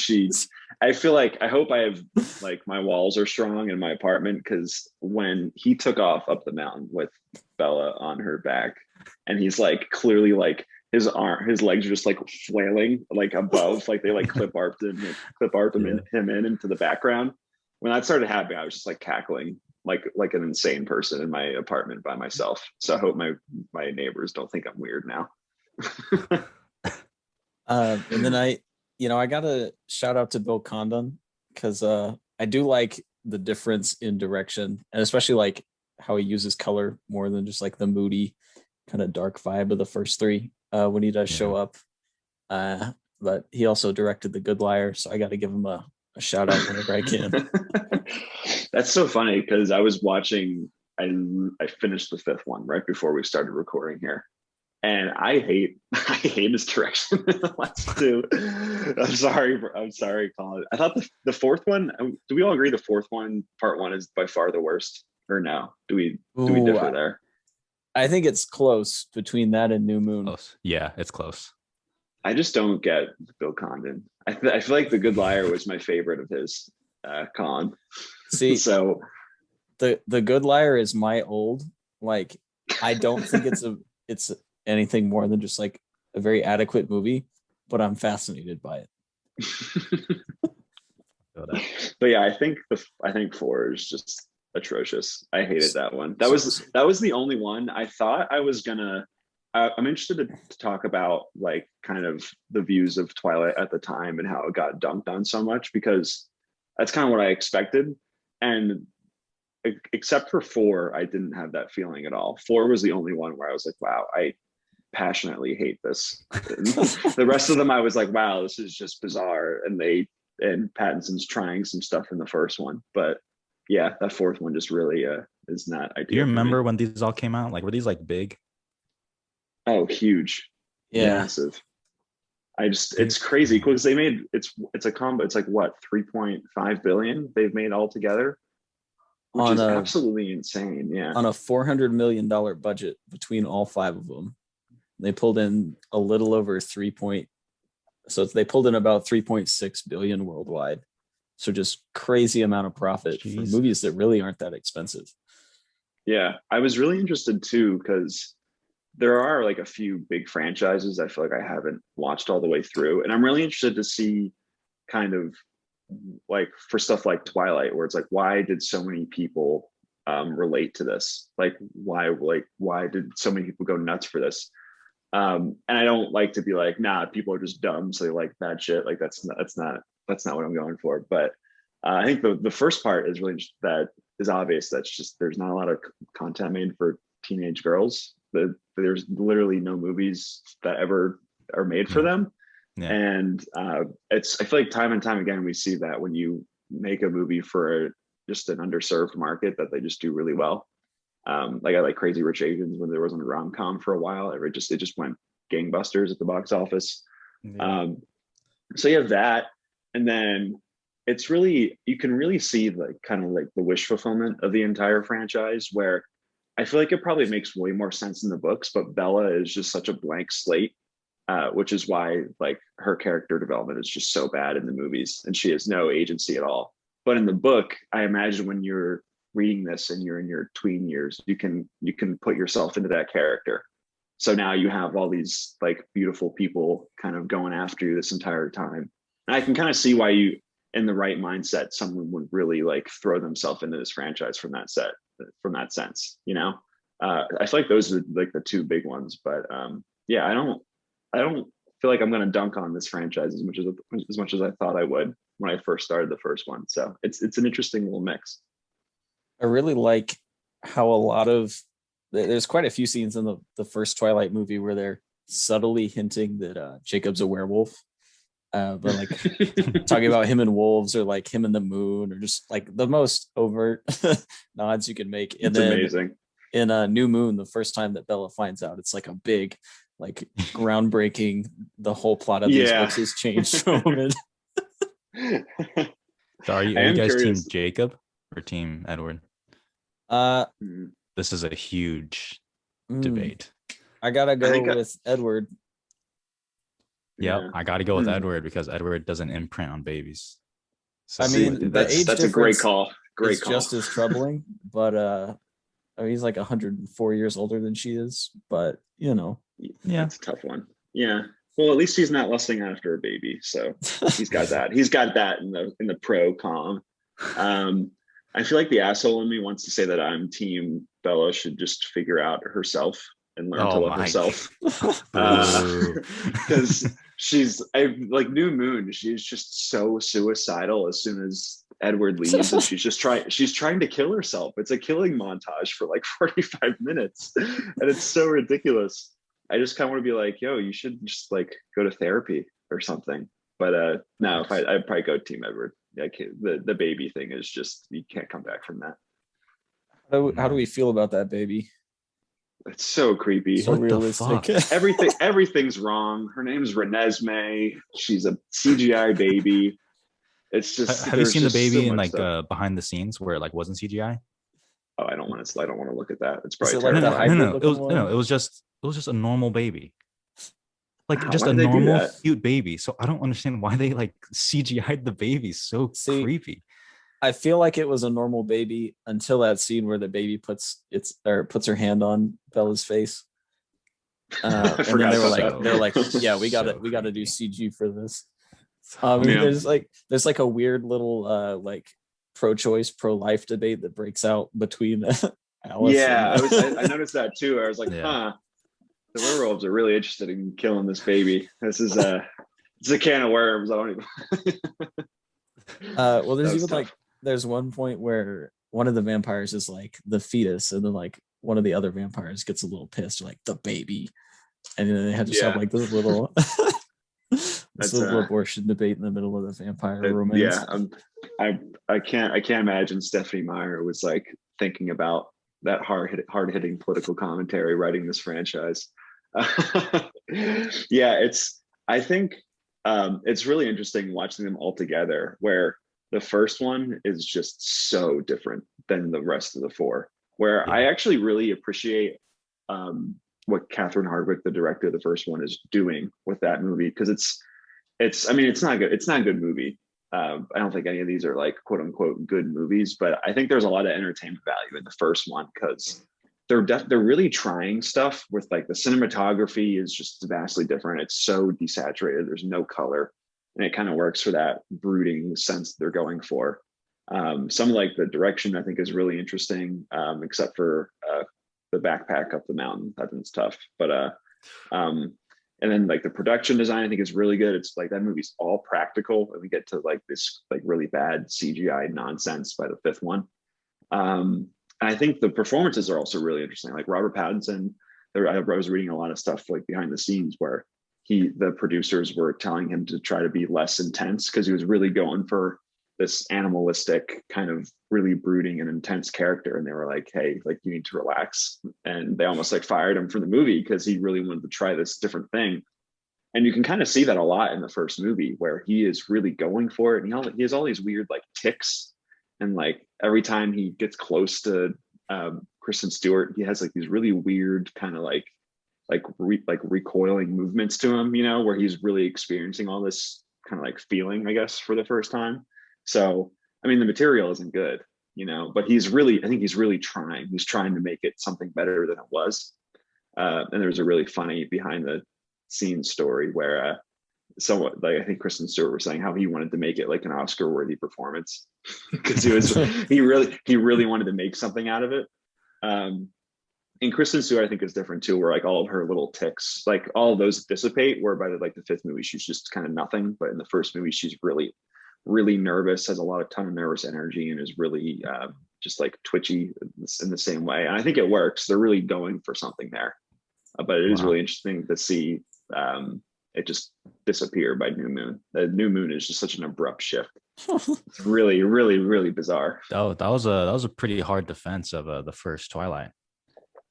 I feel like, I hope I have, like, my walls are strong in my apartment, because when he took off up the mountain with Bella on her back, and he's like clearly like his legs are just like flailing like above, like they like clip arped him into the background. When that started happening, I was just like cackling like an insane person in my apartment by myself. So I hope my neighbors don't think I'm weird now. And then I gotta shout out to Bill Condon, because I do like the difference in direction, and especially like how he uses color more than just like the moody kind of dark vibe of the first three when he does show up. But he also directed The Good Liar, so I got to give him a shout out whenever I can. That's so funny, because I was watching, I finished the fifth one right before we started recording here, and I hate his direction in the last two. I'm sorry, Collin. I thought the fourth one. Do we all agree the fourth one, part one, is by far the worst, or no? Do we differ there? I think it's close between that and New Moon. Close. Yeah, it's close. I just don't get Bill Condon. I feel like The Good Liar was my favorite of his. Con. See, so the Good Liar is my old. Like, I don't think it's anything more than just like a very adequate movie, but I'm fascinated by it. But yeah, I think 4 is just atrocious. I hated that one. That was the only one I thought I was gonna. I'm interested to talk about like kind of the views of Twilight at the time and how it got dunked on so much, because that's kind of what I expected. And except for 4, I didn't have that feeling at all. 4 was the only one where I was like, wow, I passionately hate this. The rest of them, I was like, wow, this is just bizarre. And Pattinson's trying some stuff in the first one. But yeah, that fourth one just really is not ideal. Do you remember when these all came out? Like, were these like big? Oh, huge. Yeah. Massive. It's crazy because they made it's a combo. It's like what, 3.5 billion they've made all together, which is absolutely insane. Yeah. On a $400 million budget between all 5 of them, they pulled in a little over they pulled in about 3.6 billion worldwide. So just crazy amount of profit for movies that really aren't that expensive. Yeah. I was really interested too, because there are like a few big franchises I feel like I haven't watched all the way through. And I'm really interested to see kind of like for stuff like Twilight, where it's like, why did so many people relate to this? Like, why did so many people go nuts for this? And I don't like to be like, nah, people are just dumb, so they like bad shit. Like that's not what I'm going for. But I think the first part is really that is obvious. That's just, there's not a lot of content made for teenage girls. There's literally no movies that ever are made for them. Yeah. And I feel like time and time again, we see that when you make a movie for just an underserved market, that they just do really well. Like I like Crazy Rich Asians, when there wasn't a rom-com for a while, it just went gangbusters at the box office. Yeah. So you have that. And then it's really, you can really see like kind of like the wish fulfillment of the entire franchise, where I feel like it probably makes way more sense in the books, but Bella is just such a blank slate, which is why like her character development is just so bad in the movies, and she has no agency at all. But in the book, I imagine when you're reading this and you're in your tween years, you can put yourself into that character. So now you have all these like beautiful people kind of going after you this entire time. And I can kind of see why you, in the right mindset, someone would really like throw themselves into this franchise from that sense, you know. I feel like those are like the two big ones, but yeah, I don't feel like I'm going to dunk on this franchise as much as I thought I would when I first started the first one. So it's an interesting little mix. I really like how there's quite a few scenes in the first Twilight movie where they're subtly hinting that Jacob's a werewolf. But like talking about him and wolves, or like him and the moon, or just like the most overt nods you can make. And it's then amazing. In a New Moon, the first time that Bella finds out, it's like a big, like groundbreaking. The whole plot of these books has changed moment. So are you guys curious. Team Jacob or Team Edward? This is a huge debate. I gotta go with Edward. Yep, I gotta go with Edward because Edward doesn't imprint on babies. So, I mean, that's a great call. Great call. Just as troubling, but I mean, he's like 104 years older than she is, but you know, yeah, it's a tough one. Yeah. Well, at least he's not lusting after a baby, so he's got that. He's got that in the pro column. I feel like the asshole in me wants to say that I'm team Bella should just figure out herself and learn to love herself. Because she's like New Moon, she's just so suicidal as soon as Edward leaves, and she's trying to kill herself. It's a killing montage for like 45 minutes, and it's so ridiculous. I just kind of want to be like, yo, you should just like go to therapy or something. But no, I'd probably go Team Edward. Like the baby thing is just, you can't come back from that. How do we feel about that baby? It's so creepy. So realistic. Everything's wrong. Her name's Renesmee. She's a CGI baby. It's just. Have you seen the baby in like behind the scenes where it like wasn't CGI? Oh, I don't want to look at that. It's probably no. It was just a normal baby. Like just a normal cute baby. So I don't understand why they like CGI'd the baby so creepy. I feel like it was a normal baby until that scene where the baby puts her hand on Bella's face. And then they're like, yeah, we gotta do CG for this. There's like a weird little like pro-choice, pro-life debate that breaks out between Alice. Yeah, I noticed that too. I was like, the werewolves are really interested in killing this baby. This is it's a can of worms. I don't even. Well, there's even like there's one point where one of the vampires is like the fetus, and then like one of the other vampires gets a little pissed, like the baby, and then they had to have like this little little abortion debate in the middle of the vampire romance. Yeah, I can't imagine Stephanie Meyer was like thinking about that hard-hitting political commentary writing this franchise. Yeah, I think it's really interesting watching them all together, where the first one is just so different than the rest of the four, where I actually really appreciate what Catherine Hardwicke, the director of the first one, is doing with that movie, because it's not good. It's not a good movie. I don't think any of these are like quote unquote good movies, but I think there's a lot of entertainment value in the first one, because they're really trying stuff with like the cinematography is just vastly different. It's so desaturated. There's no color, and it kind of works for that brooding sense they're going for. Some like the direction I think is really interesting, except for the backpack up the mountain. That one's tough, but and then like the production design I think is really good. It's like that movie's all practical, and we get to like this like really bad CGI nonsense by the fifth one. And I think the performances are also really interesting. Like Robert Pattinson, I was reading a lot of stuff like behind the scenes where the producers were telling him to try to be less intense, because he was really going for this animalistic kind of really brooding and intense character, and they were like, hey, like you need to relax, and they almost like fired him from the movie because he really wanted to try this different thing. And you can kind of see that a lot in the first movie, where he is really going for it, and he has all these weird like tics, and like every time he gets close to Kristen Stewart, he has like these really weird kind of like recoiling movements to him, you know, where he's really experiencing all this kind of like feeling, I guess, for the first time. So, I mean, the material isn't good, but I think he's really trying. He's trying to make it something better than it was. And there's a really funny behind the scenes story where somewhat like I think Kristen Stewart was saying how he wanted to make it like an Oscar worthy performance because he really wanted to make something out of it. And Kristen Stewart I think is different too, where like all of her little tics, like all of those dissipate, where by the fifth movie she's just kind of nothing, but in the first movie she's really nervous, has a ton of nervous energy, and is really just like twitchy in the same way. And I think it works. They're really going for something there, but it is really interesting to see it just disappear by New Moon. The New Moon is just such an abrupt shift. It's really, really, really bizarre. That was a pretty hard defense of the first Twilight.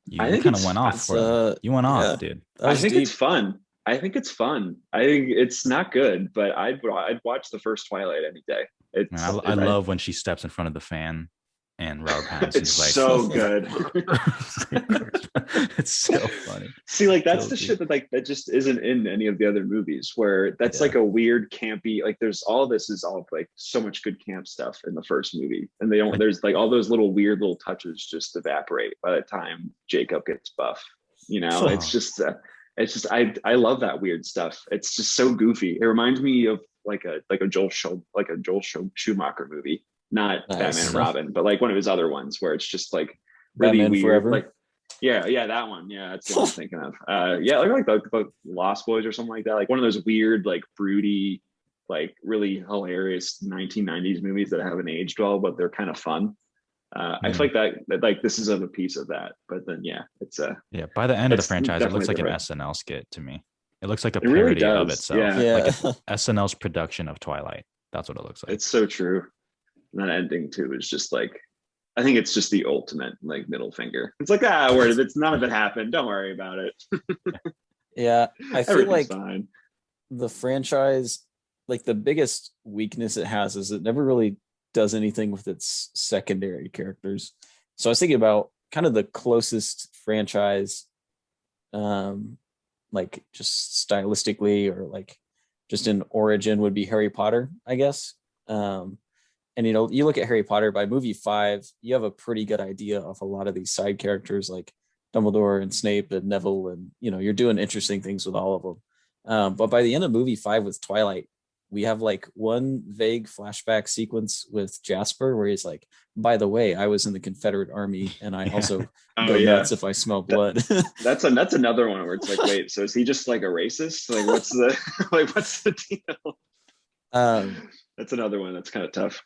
You kind of went off for it. You went off, dude. I think it's fun. I think it's not good, but I'd watch the first Twilight any day. I love when she steps in front of the fan and Robert Pattinson. It's like, so good. It's so funny. See, like that's the shit that just isn't in any of the other movies. Where that's like a weird campy. Like there's is all like so much good camp stuff in the first movie, and they don't. There's like all those little weird little touches just evaporate by the time Jacob gets buff. It's just. I love that weird stuff. It's just so goofy. It reminds me of like a Joel Schumacher movie, not Batman and Robin, but like one of his other ones where it's just like really Batman weird. Forever. Like that one. Yeah, that's what I'm thinking of. Like the Lost Boys or something like that. Like one of those weird, like broody, like really hilarious 1990s movies that haven't aged well, but they're kind of fun. I feel like that like this is a piece of that, but then it's by the end of the franchise it looks like an SNL skit to me. It looks like a parody of itself. Like SNL's production of Twilight. That's what it looks like. It's so true. And that ending too is just like, I think it's just the ultimate like middle finger. It's like it's none of it happened, don't worry about it. I feel like fine. The franchise, like the biggest weakness it has is it never really does anything with its secondary characters. So I was thinking about kind of the closest franchise, like just stylistically or like just in origin would be Harry Potter, I guess. And you look at Harry Potter, by movie 5, you have a pretty good idea of a lot of these side characters like Dumbledore and Snape and Neville, and you're doing interesting things with all of them. But by the end of movie 5 with Twilight, we have like one vague flashback sequence with Jasper where he's like, by the way, I was in the Confederate Army and I also go nuts if I smell blood. That's another one where it's like, wait, so is he just like a racist? Like what's the deal? That's another one that's kind of tough.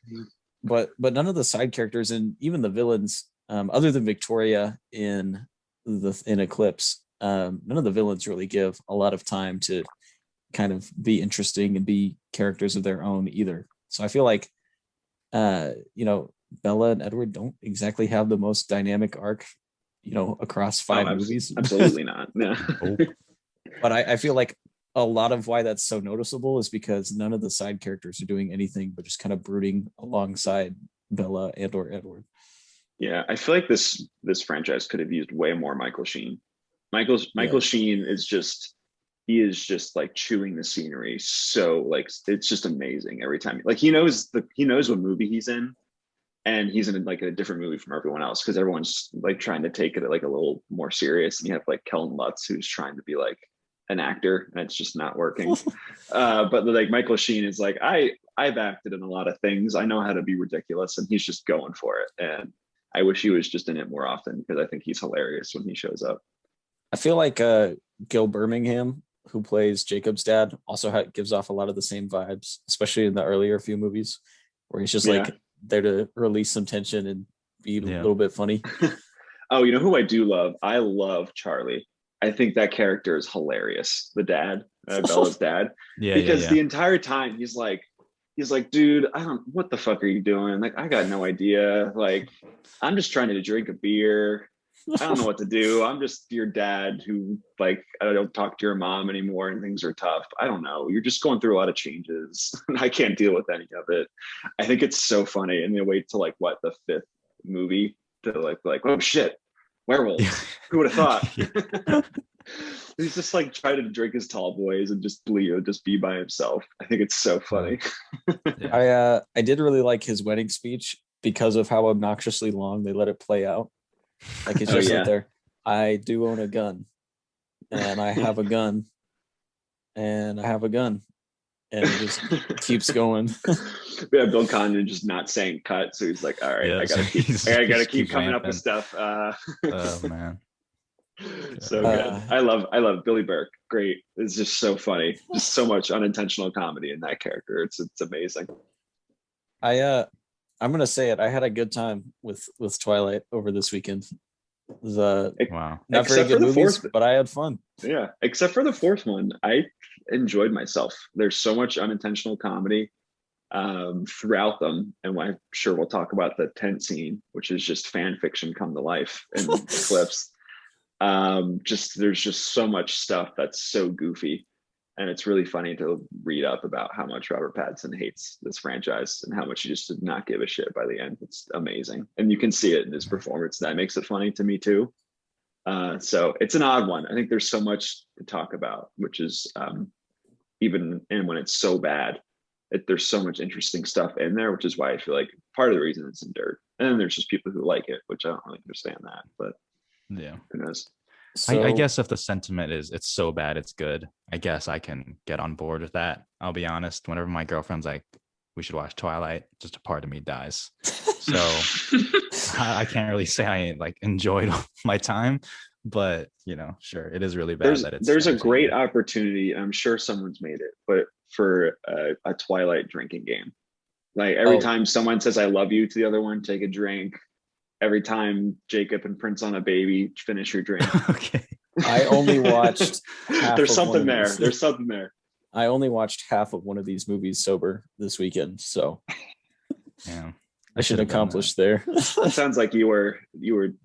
But none of the side characters and even the villains, other than Victoria in Eclipse, none of the villains really give a lot of time to kind of be interesting and be characters of their own either. So I feel like Bella and Edward don't exactly have the most dynamic arc across 5 movies. Absolutely not. No. But I feel like a lot of why that's so noticeable is because none of the side characters are doing anything but just kind of brooding alongside Bella and or Edward. Yeah, I feel like this franchise could have used way more Michael Sheen. Michael Sheen is just like chewing the scenery. So like it's just amazing every time. Like he knows what movie he's in, and he's in like a different movie from everyone else because everyone's like trying to take it like a little more serious. And you have like Kellen Lutz who's trying to be like an actor, and it's just not working. But like Michael Sheen is like, I've acted in a lot of things. I know how to be ridiculous, and he's just going for it. And I wish he was just in it more often because I think he's hilarious when he shows up. I feel like Gil Birmingham, who plays Jacob's dad, also gives off a lot of the same vibes, especially in the earlier few movies, where he's just like there to release some tension and be a little bit funny. Oh, you know who I do love? I love Charlie. I think that character is hilarious. The dad, Bella's dad. Because the entire time he's like, dude, what the fuck are you doing? Like, I got no idea. Like, I'm just trying to drink a beer. I don't know what to do. I'm just your dad who, like, I don't talk to your mom anymore and things are tough. I don't know. You're just going through a lot of changes. I can't deal with any of it. I think it's so funny. And they wait till like the 5th movie to like, oh shit, werewolves. Who would have thought? He's just like trying to drink his tall boys and just be by himself. I think it's so funny. I did really like his wedding speech because of how obnoxiously long they let it play out. Like it's just like there. I do own a gun, and I have a gun, and I have a gun, and it just keeps going. Yeah, Bill Condon just not saying cut, so he's like, all right, I gotta keep coming up with stuff. Oh man. So good. I love Billy Burke. Great. It's just so funny. Just so much unintentional comedy in that character. It's amazing. I'm gonna say it. I had a good time with Twilight over this weekend. It was wow. Not very good movies, but I had fun. Yeah, except for the fourth one, I enjoyed myself. There's so much unintentional comedy throughout them, and I'm sure we'll talk about the tent scene, which is just fan fiction come to life in Eclipse. There's just so much stuff that's so goofy, and it's really funny to read up about how much Robert Pattinson hates this franchise and how much he just did not give a shit by the end. It's amazing, and you can see it in his performance. That makes it funny to me too. So it's an odd one. I think there's so much to talk about, which is even and when it's so bad, there's so much interesting stuff in there, which is why I feel like part of the reason it's in dirt. And then there's just people who like it, which I don't really understand that, but yeah, who knows? So, I guess if the sentiment is it's so bad it's good, I guess I can get on board with that. I'll be honest, whenever my girlfriend's like, we should watch Twilight, just a part of me dies. So I can't really say I like enjoyed my time, but sure, it is really bad. There's a great opportunity. I'm sure someone's made it, but for a Twilight drinking game, like every time someone says "I love you" to the other one, take a drink. Every time Jacob and Prince on a baby, finish your drink. Okay. I only watched There's something there. There's something there. I only watched half of one of these movies sober this weekend, so yeah, I should accomplish there. It sounds like you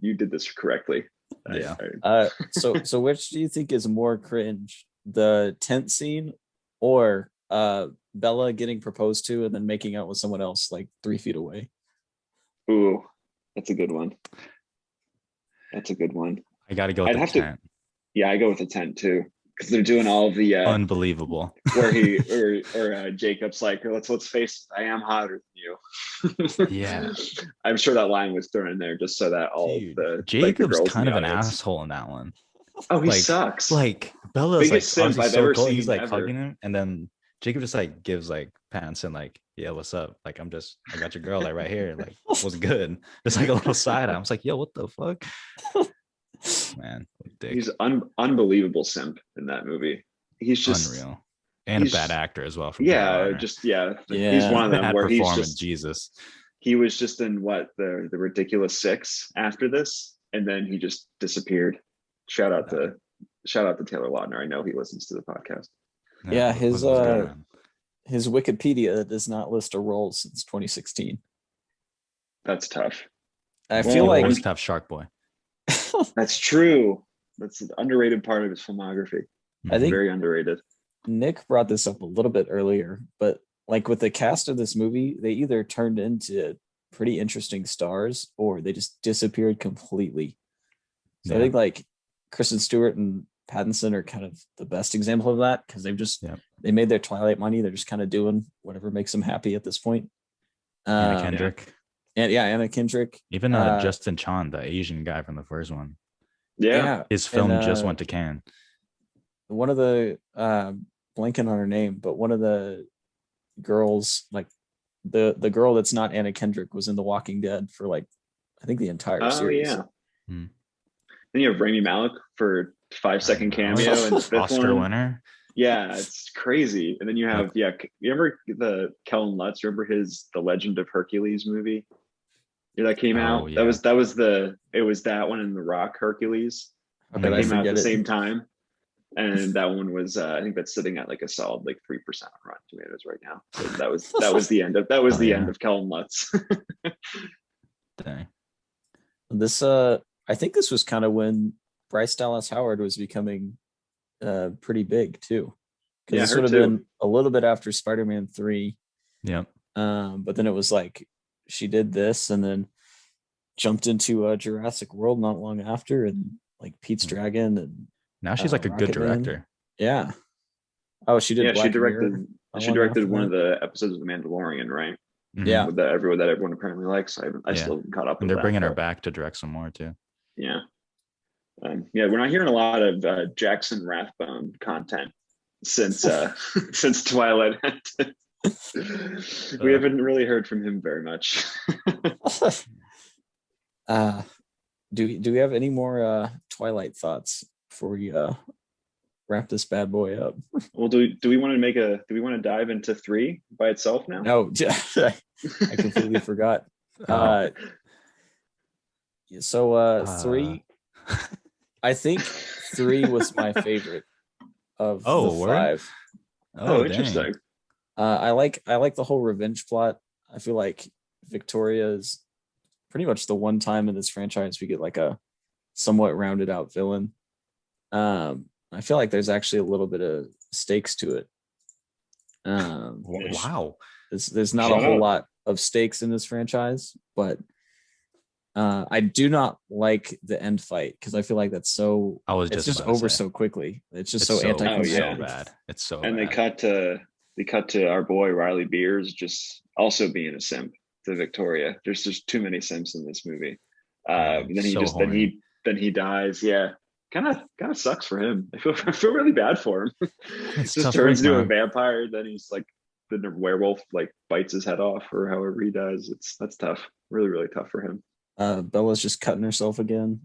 did this correctly. Yeah. So which do you think is more cringe, the tent scene or Bella getting proposed to and then making out with someone else like 3 feet away? Ooh, that's a good one. That's a good one. I got to go with the tent. Yeah, I go with the tent too, because they're doing all of the unbelievable where he or Jacob's like, let's face it, I am hotter than you. Yeah, I'm sure that line was thrown in there just so that all of the Jacob's like, kind of an asshole in that one. Oh, he sucks. Like Bella's biggest simp I've so ever cool. seen. He's like ever. hugging him, and then Jacob just like gives like pants and like, yeah, what's up? Like I got your girl like right here. Like what's good? Just like a little side eye. I was like, yo, what the fuck? Man, dick. He's unbelievable simp in that movie. He's just unreal, and a bad actor as well. Yeah. He's one of them bad where he's performance, just Jesus. He was just in the Ridiculous Six after this, and then he just disappeared. Shout out to Taylor Lautner. I know he listens to the podcast. Yeah, his Wikipedia does not list a role since 2016. That's tough. I feel like always tough, Shark Boy. That's true. That's an underrated part of his filmography. I think very underrated. Nick brought this up a little bit earlier, but like with the cast of this movie, they either turned into pretty interesting stars or they just disappeared completely. So I think like Kristen Stewart and Pattinson are kind of the best example of that, because they've just they made their Twilight money. They're just kind of doing whatever makes them happy at this point. Anna Kendrick. Anna Kendrick. Even Justin Chan, the Asian guy from the first one. Yeah. His film just went to Cannes. One of the blanking on her name, but one of the girls, like the girl that's not Anna Kendrick, was in The Walking Dead for like I think the entire series. Yeah. Then you have Rami Malek for 5-second cameo and Oscar winner. Yeah, it's crazy. And then you have you remember the Kellen Lutz? Remember the Legend of Hercules movie? That came out. Yeah. It was that one and The Rock Hercules. That came out at the same time. And that one was I think that's sitting at like a solid like 3% on Rotten Tomatoes right now. So that was the end of end of Kellen Lutz. Dang. This I think this was kind of when Bryce Dallas Howard was becoming pretty big too. Because this would have been a little bit after Spider-Man 3. Yep. But then it was like she did this and then jumped into Jurassic World not long after, and like Pete's Dragon, and now she's like a good director. Yeah. Oh, she did. Yeah, she directed one of the episodes of The Mandalorian, right? Yeah. With that everyone apparently likes. I still haven't caught up. And with they're bringing her but, back to direct some more too. Yeah. We're not hearing a lot of Jackson Rathbone content since since Twilight. We haven't really heard from him very much. Do we have any more Twilight thoughts before we wrap this bad boy up? Well, do we want to dive into 3 by itself now? No, I completely forgot. So 3, I think 3 was my favorite of the 5. Oh, interesting. I like the whole revenge plot. I feel like Victoria is pretty much the one time in this franchise we get like a somewhat rounded out villain. I feel like there's actually a little bit of stakes to it. Wow. There's not a whole lot of stakes in this franchise, but I do not like the end fight because I feel like that's so. It's just over so quickly. It's just so anticlimactic. So bad. It's so. And bad. they cut to our boy Riley Beers just also being a simp to Victoria. There's just too many simps in this movie. Then he dies. Yeah, kind of sucks for him. I feel really bad for him. Just turns into a vampire. Then he's like the werewolf like bites his head off or however he dies. That's tough. Really, really tough for him. Bella's just cutting herself again.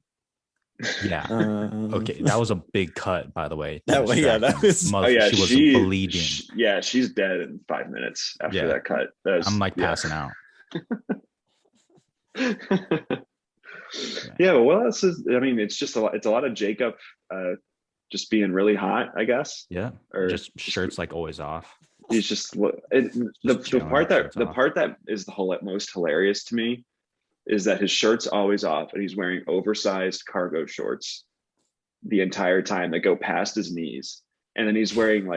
Yeah. Okay, that was a big cut, by the way. That was. She was bleeding. She's dead in 5 minutes after that cut. I'm like passing out. Yeah. Well, what else is? I mean, it's just a lot. It's a lot of Jacob, just being really hot, I guess. Yeah. Or just shirts like always off. He's just the part that is the most hilarious to me is that his shirt's always off and he's wearing oversized cargo shorts the entire time that go past his knees. And then he's wearing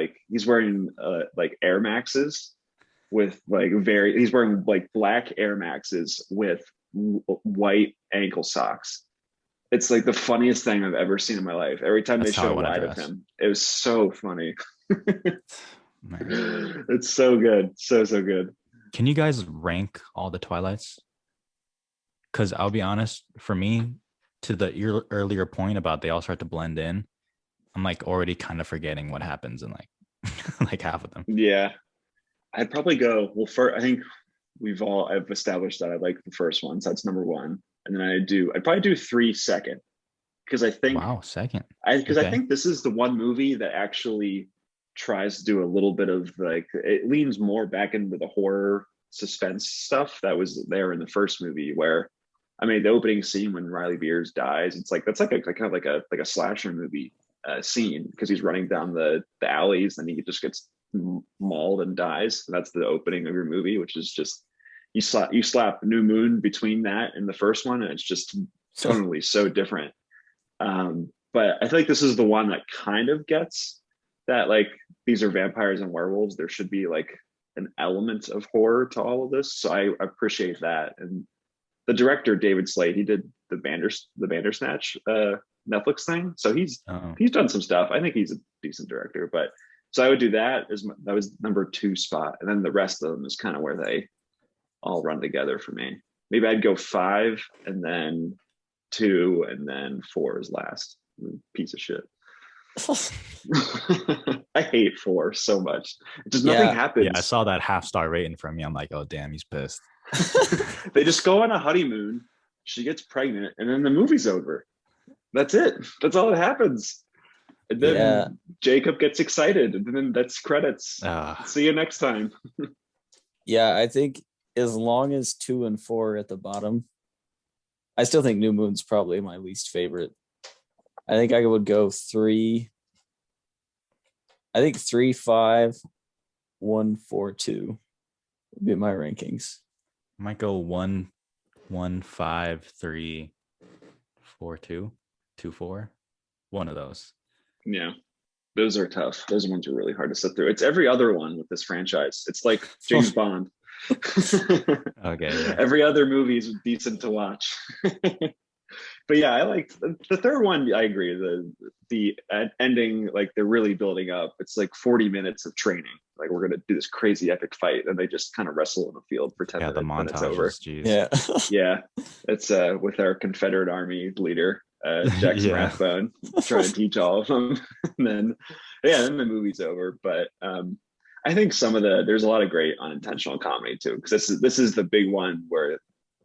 Air Maxes with he's wearing like black Air Maxes with white ankle socks. It's like the funniest thing I've ever seen in my life. Every time they show a wide of him, it was so funny. It's so good. So good. Can you guys rank all the Twilights? Because I'll be honest, for me, to the earlier point about they all start to blend in, I'm like already kind of forgetting what happens in like like half of them. Yeah, I'd probably go. Well, I think I've established that I like the first one, so that's number 1, and then I'd probably do 3 second, because I think second. I think this is the one movie that actually tries to do a little bit of like, it leans more back into the horror suspense stuff that was there in the first movie, where I mean the opening scene when Riley Beers dies, it's like that's like a kind of like a slasher movie scene, because he's running down the alleys and he just gets mauled and dies. That's the opening of your movie, which is just you slap New Moon between that and the first one, and it's just totally so different. But I feel like this is the one that kind of gets that, like, these are vampires and werewolves. There should be like an element of horror to all of this. So I appreciate that. And the director, David Slade, he did the Bandersnatch Netflix thing. So he's done some stuff. I think he's a decent director. But so I would do that. That was number 2 spot. And then the rest of them is kind of where they all run together for me. Maybe I'd go 5 and then 2 and then 4 is last. Piece of shit. I hate 4 so much. Just nothing happens. Yeah, I saw that half-star rating from you. I'm like, oh damn, he's pissed. They just go on a honeymoon, she gets pregnant, and then the movie's over. That's it. That's all that happens. And then Jacob gets excited, and then that's credits. See you next time. Yeah, I think as long as 2 and 4 are at the bottom, I still think New Moon's probably my least favorite. I think I would go 3. I think 3, 5, 1, 4, 2 would be my rankings. I might go 1, 1, 5, 3, 4, 2, 2, 4. One of those. Yeah, those are tough. Those ones are really hard to sit through. It's every other one with this franchise. It's like James Bond. Okay. Yeah. Every other movie is decent to watch. But yeah, I liked the third one. I agree. The ending, like they're really building up. It's like 40 minutes of training. Like we're gonna do this crazy epic fight, and they just kind of wrestle in the field for 10 minutes. The montage, and it's over. Geez. Yeah. Yeah, it's with our Confederate Army leader, Jackson Rathbone, trying to teach all of them. And then the movie's over. But I think there's a lot of great unintentional comedy too, because this is the big one where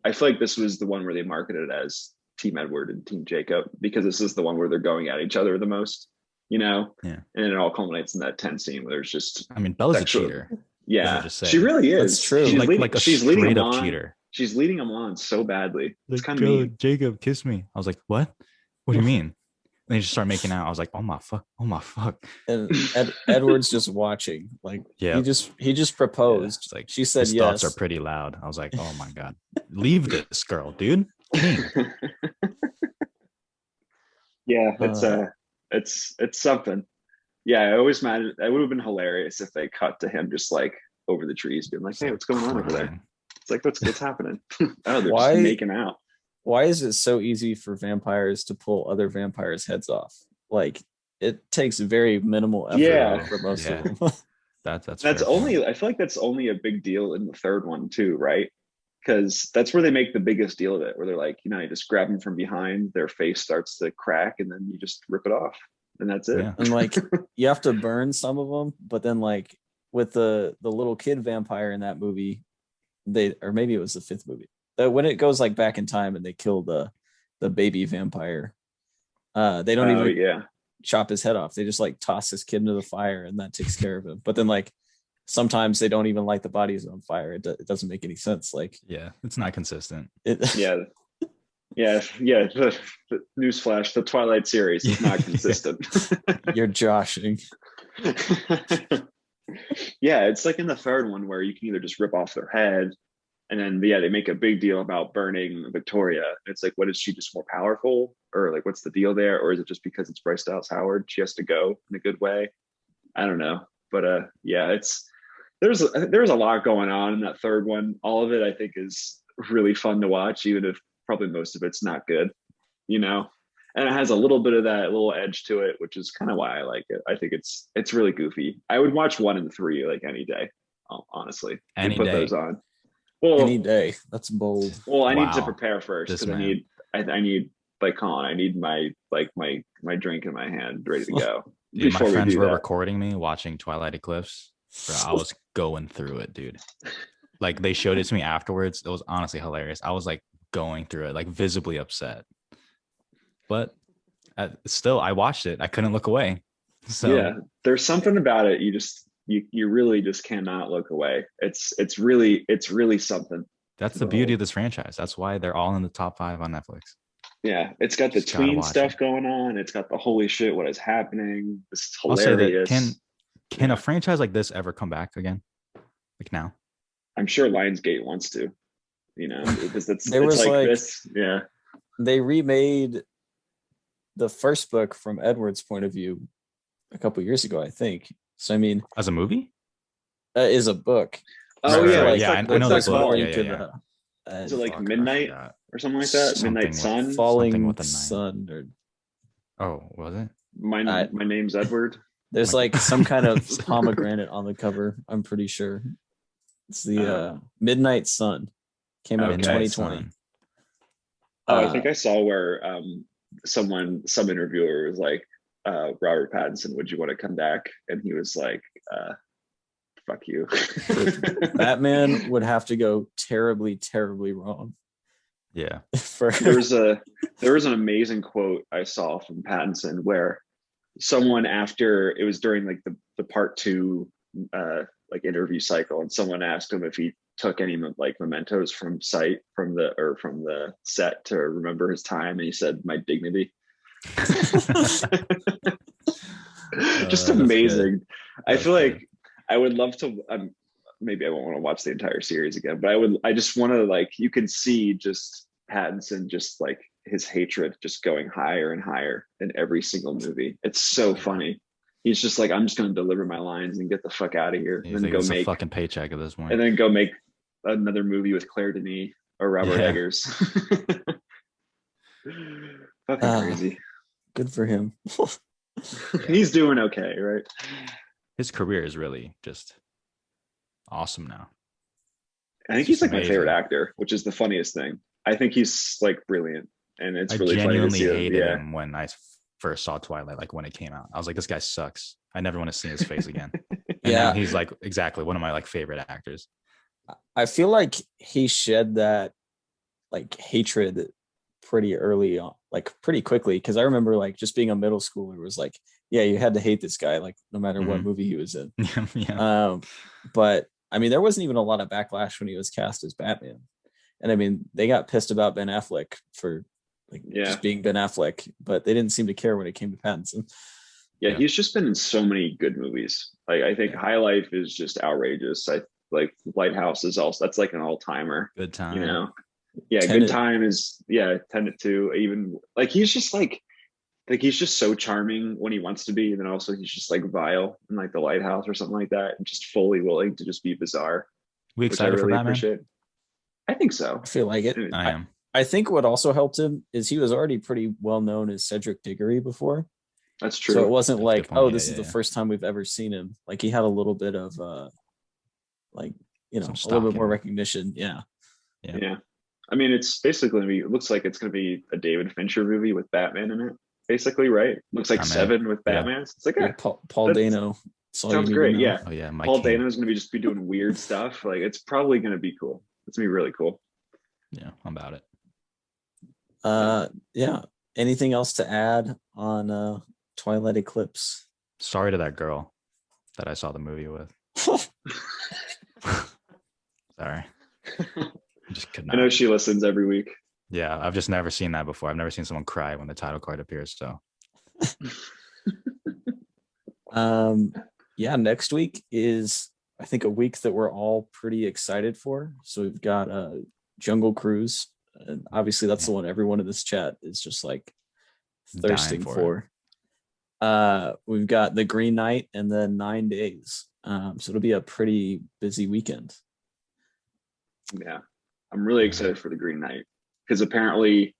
I feel like this was the one where they marketed it as Team Edward and Team Jacob, because this is the one where they're going at each other the most, and it all culminates in that 10 scene where there's just, I mean, Bella's a cheater. Yeah, she really is. That's true. She's leading him on. Cheater. She's leading him on so badly. It's kind of mean. Jacob, kiss me. I was like, what do you mean? And they just start making out. I was like, oh my fuck. And Edward's just watching. Like, he just proposed. Yeah, like, she said his yes. Thoughts are pretty loud. I was like, oh my god, leave this girl, dude. Yeah, it's something. Yeah, I always imagine it would have been hilarious if they cut to him just like over the trees, being like, "Hey, what's going on over there?" It's like, what's happening? Oh, they're just making out. Why is it so easy for vampires to pull other vampires' heads off? Like, it takes very minimal effort for most of them. That's only. I feel like that's only a big deal in the third one too, right? Because that's where they make the biggest deal of it, where they're like, you just grab them from behind, their face starts to crack, and then you just rip it off, and that's it. Yeah. And like, you have to burn some of them, but then like with the little kid vampire in that movie, or maybe it was the fifth movie, when it goes like back in time and they kill the baby vampire, they don't even chop his head off. They just like toss this kid into the fire, and that takes care of him. But then like, sometimes they don't even light the bodies on fire. It doesn't make any sense. Like, it's not consistent. The newsflash: the Twilight series is not consistent. You're joshing. Yeah, it's like in the third one where you can either just rip off their head, and then they make a big deal about burning Victoria. It's like, what, is she just more powerful, or like what's the deal there, or is it just because it's Bryce Dallas Howard she has to go in a good way? I don't know, but there's a lot going on in that third one. All of it, I think, is really fun to watch, even if probably most of it's not good, and it has a little bit of that little edge to it, which is kind of why I like it. I think it's really goofy. I would watch 1 and 3 like any day, honestly. Any put day. Those on. Well, any day. That's bold. Well, I need to prepare first, because I need like Collin. I need my drink in my hand ready to go. Dude, my friends were recording me watching Twilight Eclipse. Bro, I was going through it, dude. Like, they showed it to me afterwards. It was honestly hilarious. I was like going through it, like visibly upset. But still, I watched it. I couldn't look away. So yeah, there's something about it. You really just cannot look away. It's really something. That's the beauty of this franchise. That's why they're all in the top 5 on Netflix. Yeah, it's got the tween stuff going on. It's got the holy shit, what is happening? This is hilarious. I'll say that, can a franchise like this ever come back again? Like now? I'm sure Lionsgate wants to, because it's like this. Yeah. They remade the first book from Edward's point of view a couple years ago, I think. So I mean, as a movie? Is a book. Oh right. I know the book. Is it like Midnight or something like that? Midnight Sun? Falling Sun Oh, was it? My name's Edward. There's like some kind of pomegranate on the cover, I'm pretty sure. It's the Midnight Sun. Came out in 2020. I think I saw where some interviewer was like, Robert Pattinson, would you want to come back? And he was like, fuck you. Batman would have to go terribly, terribly wrong. Yeah. There was an amazing quote I saw from Pattinson where someone, after it was during like the part 2 like interview cycle, and someone asked him if he took any like mementos from the set to remember his time, and he said, my dignity. Just amazing. I feel like I would love to, maybe I won't want to watch the entire series again, but I just want to, like, you can see just Pattinson, just like his hatred just going higher and higher in every single movie. It's so funny. He's just like, I'm just going to deliver my lines and get the fuck out of here. And then go make a fucking paycheck at this point. And then go make another movie with Claire Denis or Robert Eggers. Nothing crazy. Good for him. He's doing okay, right? His career is really just awesome now. I think he's like my favorite actor, which is the funniest thing. I think he's like brilliant, and it's really funny to see him. Hated him when I first saw Twilight, like when it came out. I was like, this guy sucks. I never want to see his face again. And now he's like exactly one of my like favorite actors. I feel like he shed that like hatred pretty early on, like pretty quickly, because I remember like just being a middle schooler was like, yeah, you had to hate this guy like no matter what movie he was in. But I mean, there wasn't even a lot of backlash when he was cast as Batman, and I mean, they got pissed about Ben Affleck for like just being Ben Affleck, but they didn't seem to care when it came to Pattinson. Yeah, he's just been in so many good movies. Like I think High Life is just outrageous. I like Lighthouse is also, that's like an all-timer. Good time. You know? Yeah, Tenet. Good Time is Tenet too. Even like he's just like he's just so charming when he wants to be, and then also he's just like vile in like The Lighthouse or something like that, and just fully willing to just be bizarre. We excited for Batman? Appreciate. I think so. I feel like it. I am. I think what also helped him is he was already pretty well known as Cedric Diggory before. That's true. So it wasn't like, this is the first time we've ever seen him. Like he had a little bit of like, you know, a little bit more recognition. Yeah. I mean, it's basically, it looks like it's going to be a David Fincher movie with Batman in it. Basically, right? Looks like Seven with Batman. It's like Paul Dano. Sounds great. Yeah. Oh yeah. Paul Dano is going to be doing weird stuff. Like it's probably going to be cool. It's going to be really cool. Yeah, I'm about it. Yeah. Anything else to add on Twilight Eclipse? Sorry to that girl that I saw the movie with. Sorry. I just could not. I know she listens every week. Yeah, I've just never seen that before. I've never seen someone cry when the title card appears. So next week is, I think, a week that we're all pretty excited for. So we've got Jungle Cruise, and obviously that's the one everyone in this chat is just like thirsting for. We've got The Green Knight and then 9 Days. So it'll be a pretty busy weekend. Yeah, I'm really excited for The Green Knight because apparently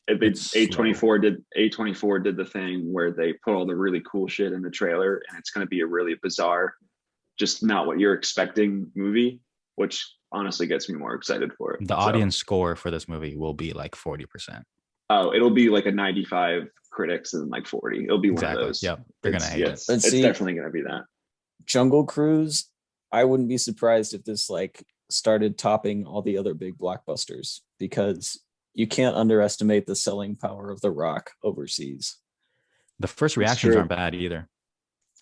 A24 did the thing where they put all the really cool shit in the trailer, and it's going to be a really bizarre, just not what you're expecting movie, which honestly gets me more excited for it. The audience score for this movie will be like 40%. Oh, it'll be like a 95 critics and like 40. It'll be one of those. Yep, they're gonna hate it. It's definitely gonna be that. Jungle Cruise, I wouldn't be surprised if this like started topping all the other big blockbusters, because you can't underestimate the selling power of The Rock overseas. The first reactions aren't bad either.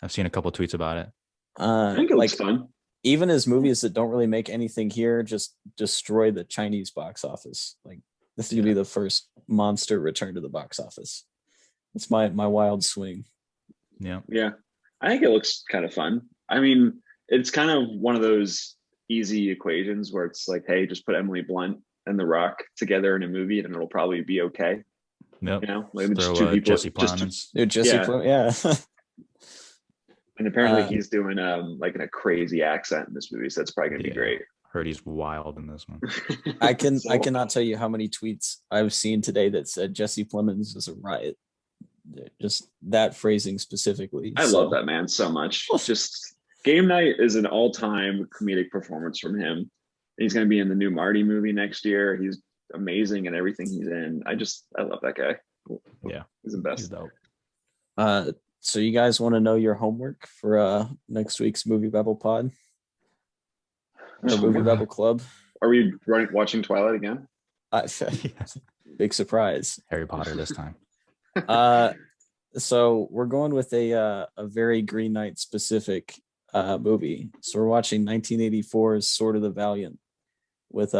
I've seen a couple tweets about it. I think it looks fun. Even as movies that don't really make anything here just destroy the Chinese box office. Like this is gonna be the first monster return to the box office. It's my wild swing. Yeah. I think it looks kind of fun. I mean, it's kind of one of those easy equations where it's like, hey, just put Emily Blunt and The Rock together in a movie and it'll probably be okay. Yep. You know, like just two people. Jesse Plemons. Yeah. And apparently he's doing like in a crazy accent in this movie, so it's probably gonna be great. Heard he's wild in this one. I cannot tell you how many tweets I've seen today that said Jesse Plemons is a riot. Just that phrasing specifically. I love that man so much. Just Game Night is an all-time comedic performance from him. He's going to be in the new Marty movie next year. He's amazing in everything he's in. I love that guy. Yeah, he's the best. He's dope. So you guys want to know your homework for next week's MovieBabble Pod? Or MovieBabble Club? Are we watching Twilight again? Big surprise. Harry Potter this time. So we're going with a very Green Knight specific movie. So we're watching 1984's Sword of the Valiant with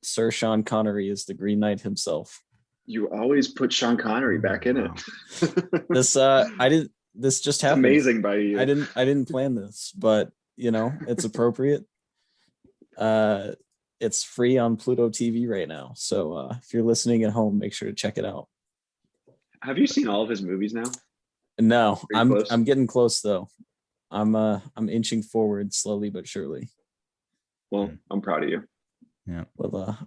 Sir Sean Connery as the Green Knight himself. You always put Sean Connery back in it. This just happened. Amazing by you. I didn't plan this, but you know, it's appropriate. It's free on Pluto TV right now. So if you're listening at home, make sure to check it out. Have you seen all of his movies now? No, I'm getting close though. I'm inching forward slowly but surely. Well, I'm proud of you. Yeah. Well,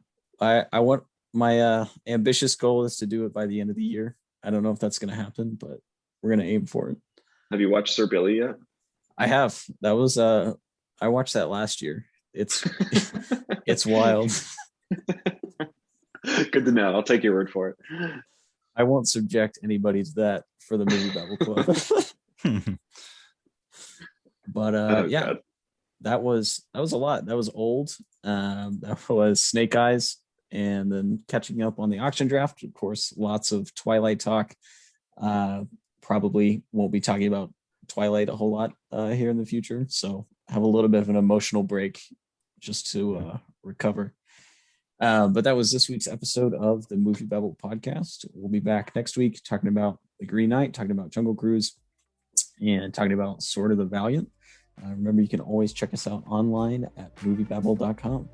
I want my ambitious goal is to do it by the end of the year. I don't know if that's going to happen, but we're going to aim for it. Have you watched Sir Billy yet? I have. That was I watched that last year. It's it's wild. Good to know. I'll take your word for it. I won't subject anybody to that for the MovieBabble Club. But yeah, God. that was a lot. That was old. That was Snake Eyes, and then catching up on the auction draft. Of course, lots of Twilight talk. Probably won't be talking about Twilight a whole lot here in the future. So have a little bit of an emotional break just to recover. But that was this week's episode of the MovieBabble Podcast. We'll be back next week talking about The Green Knight, talking about Jungle Cruise, and talking about Sword of the Valiant. Remember, you can always check us out online at moviebabble.com.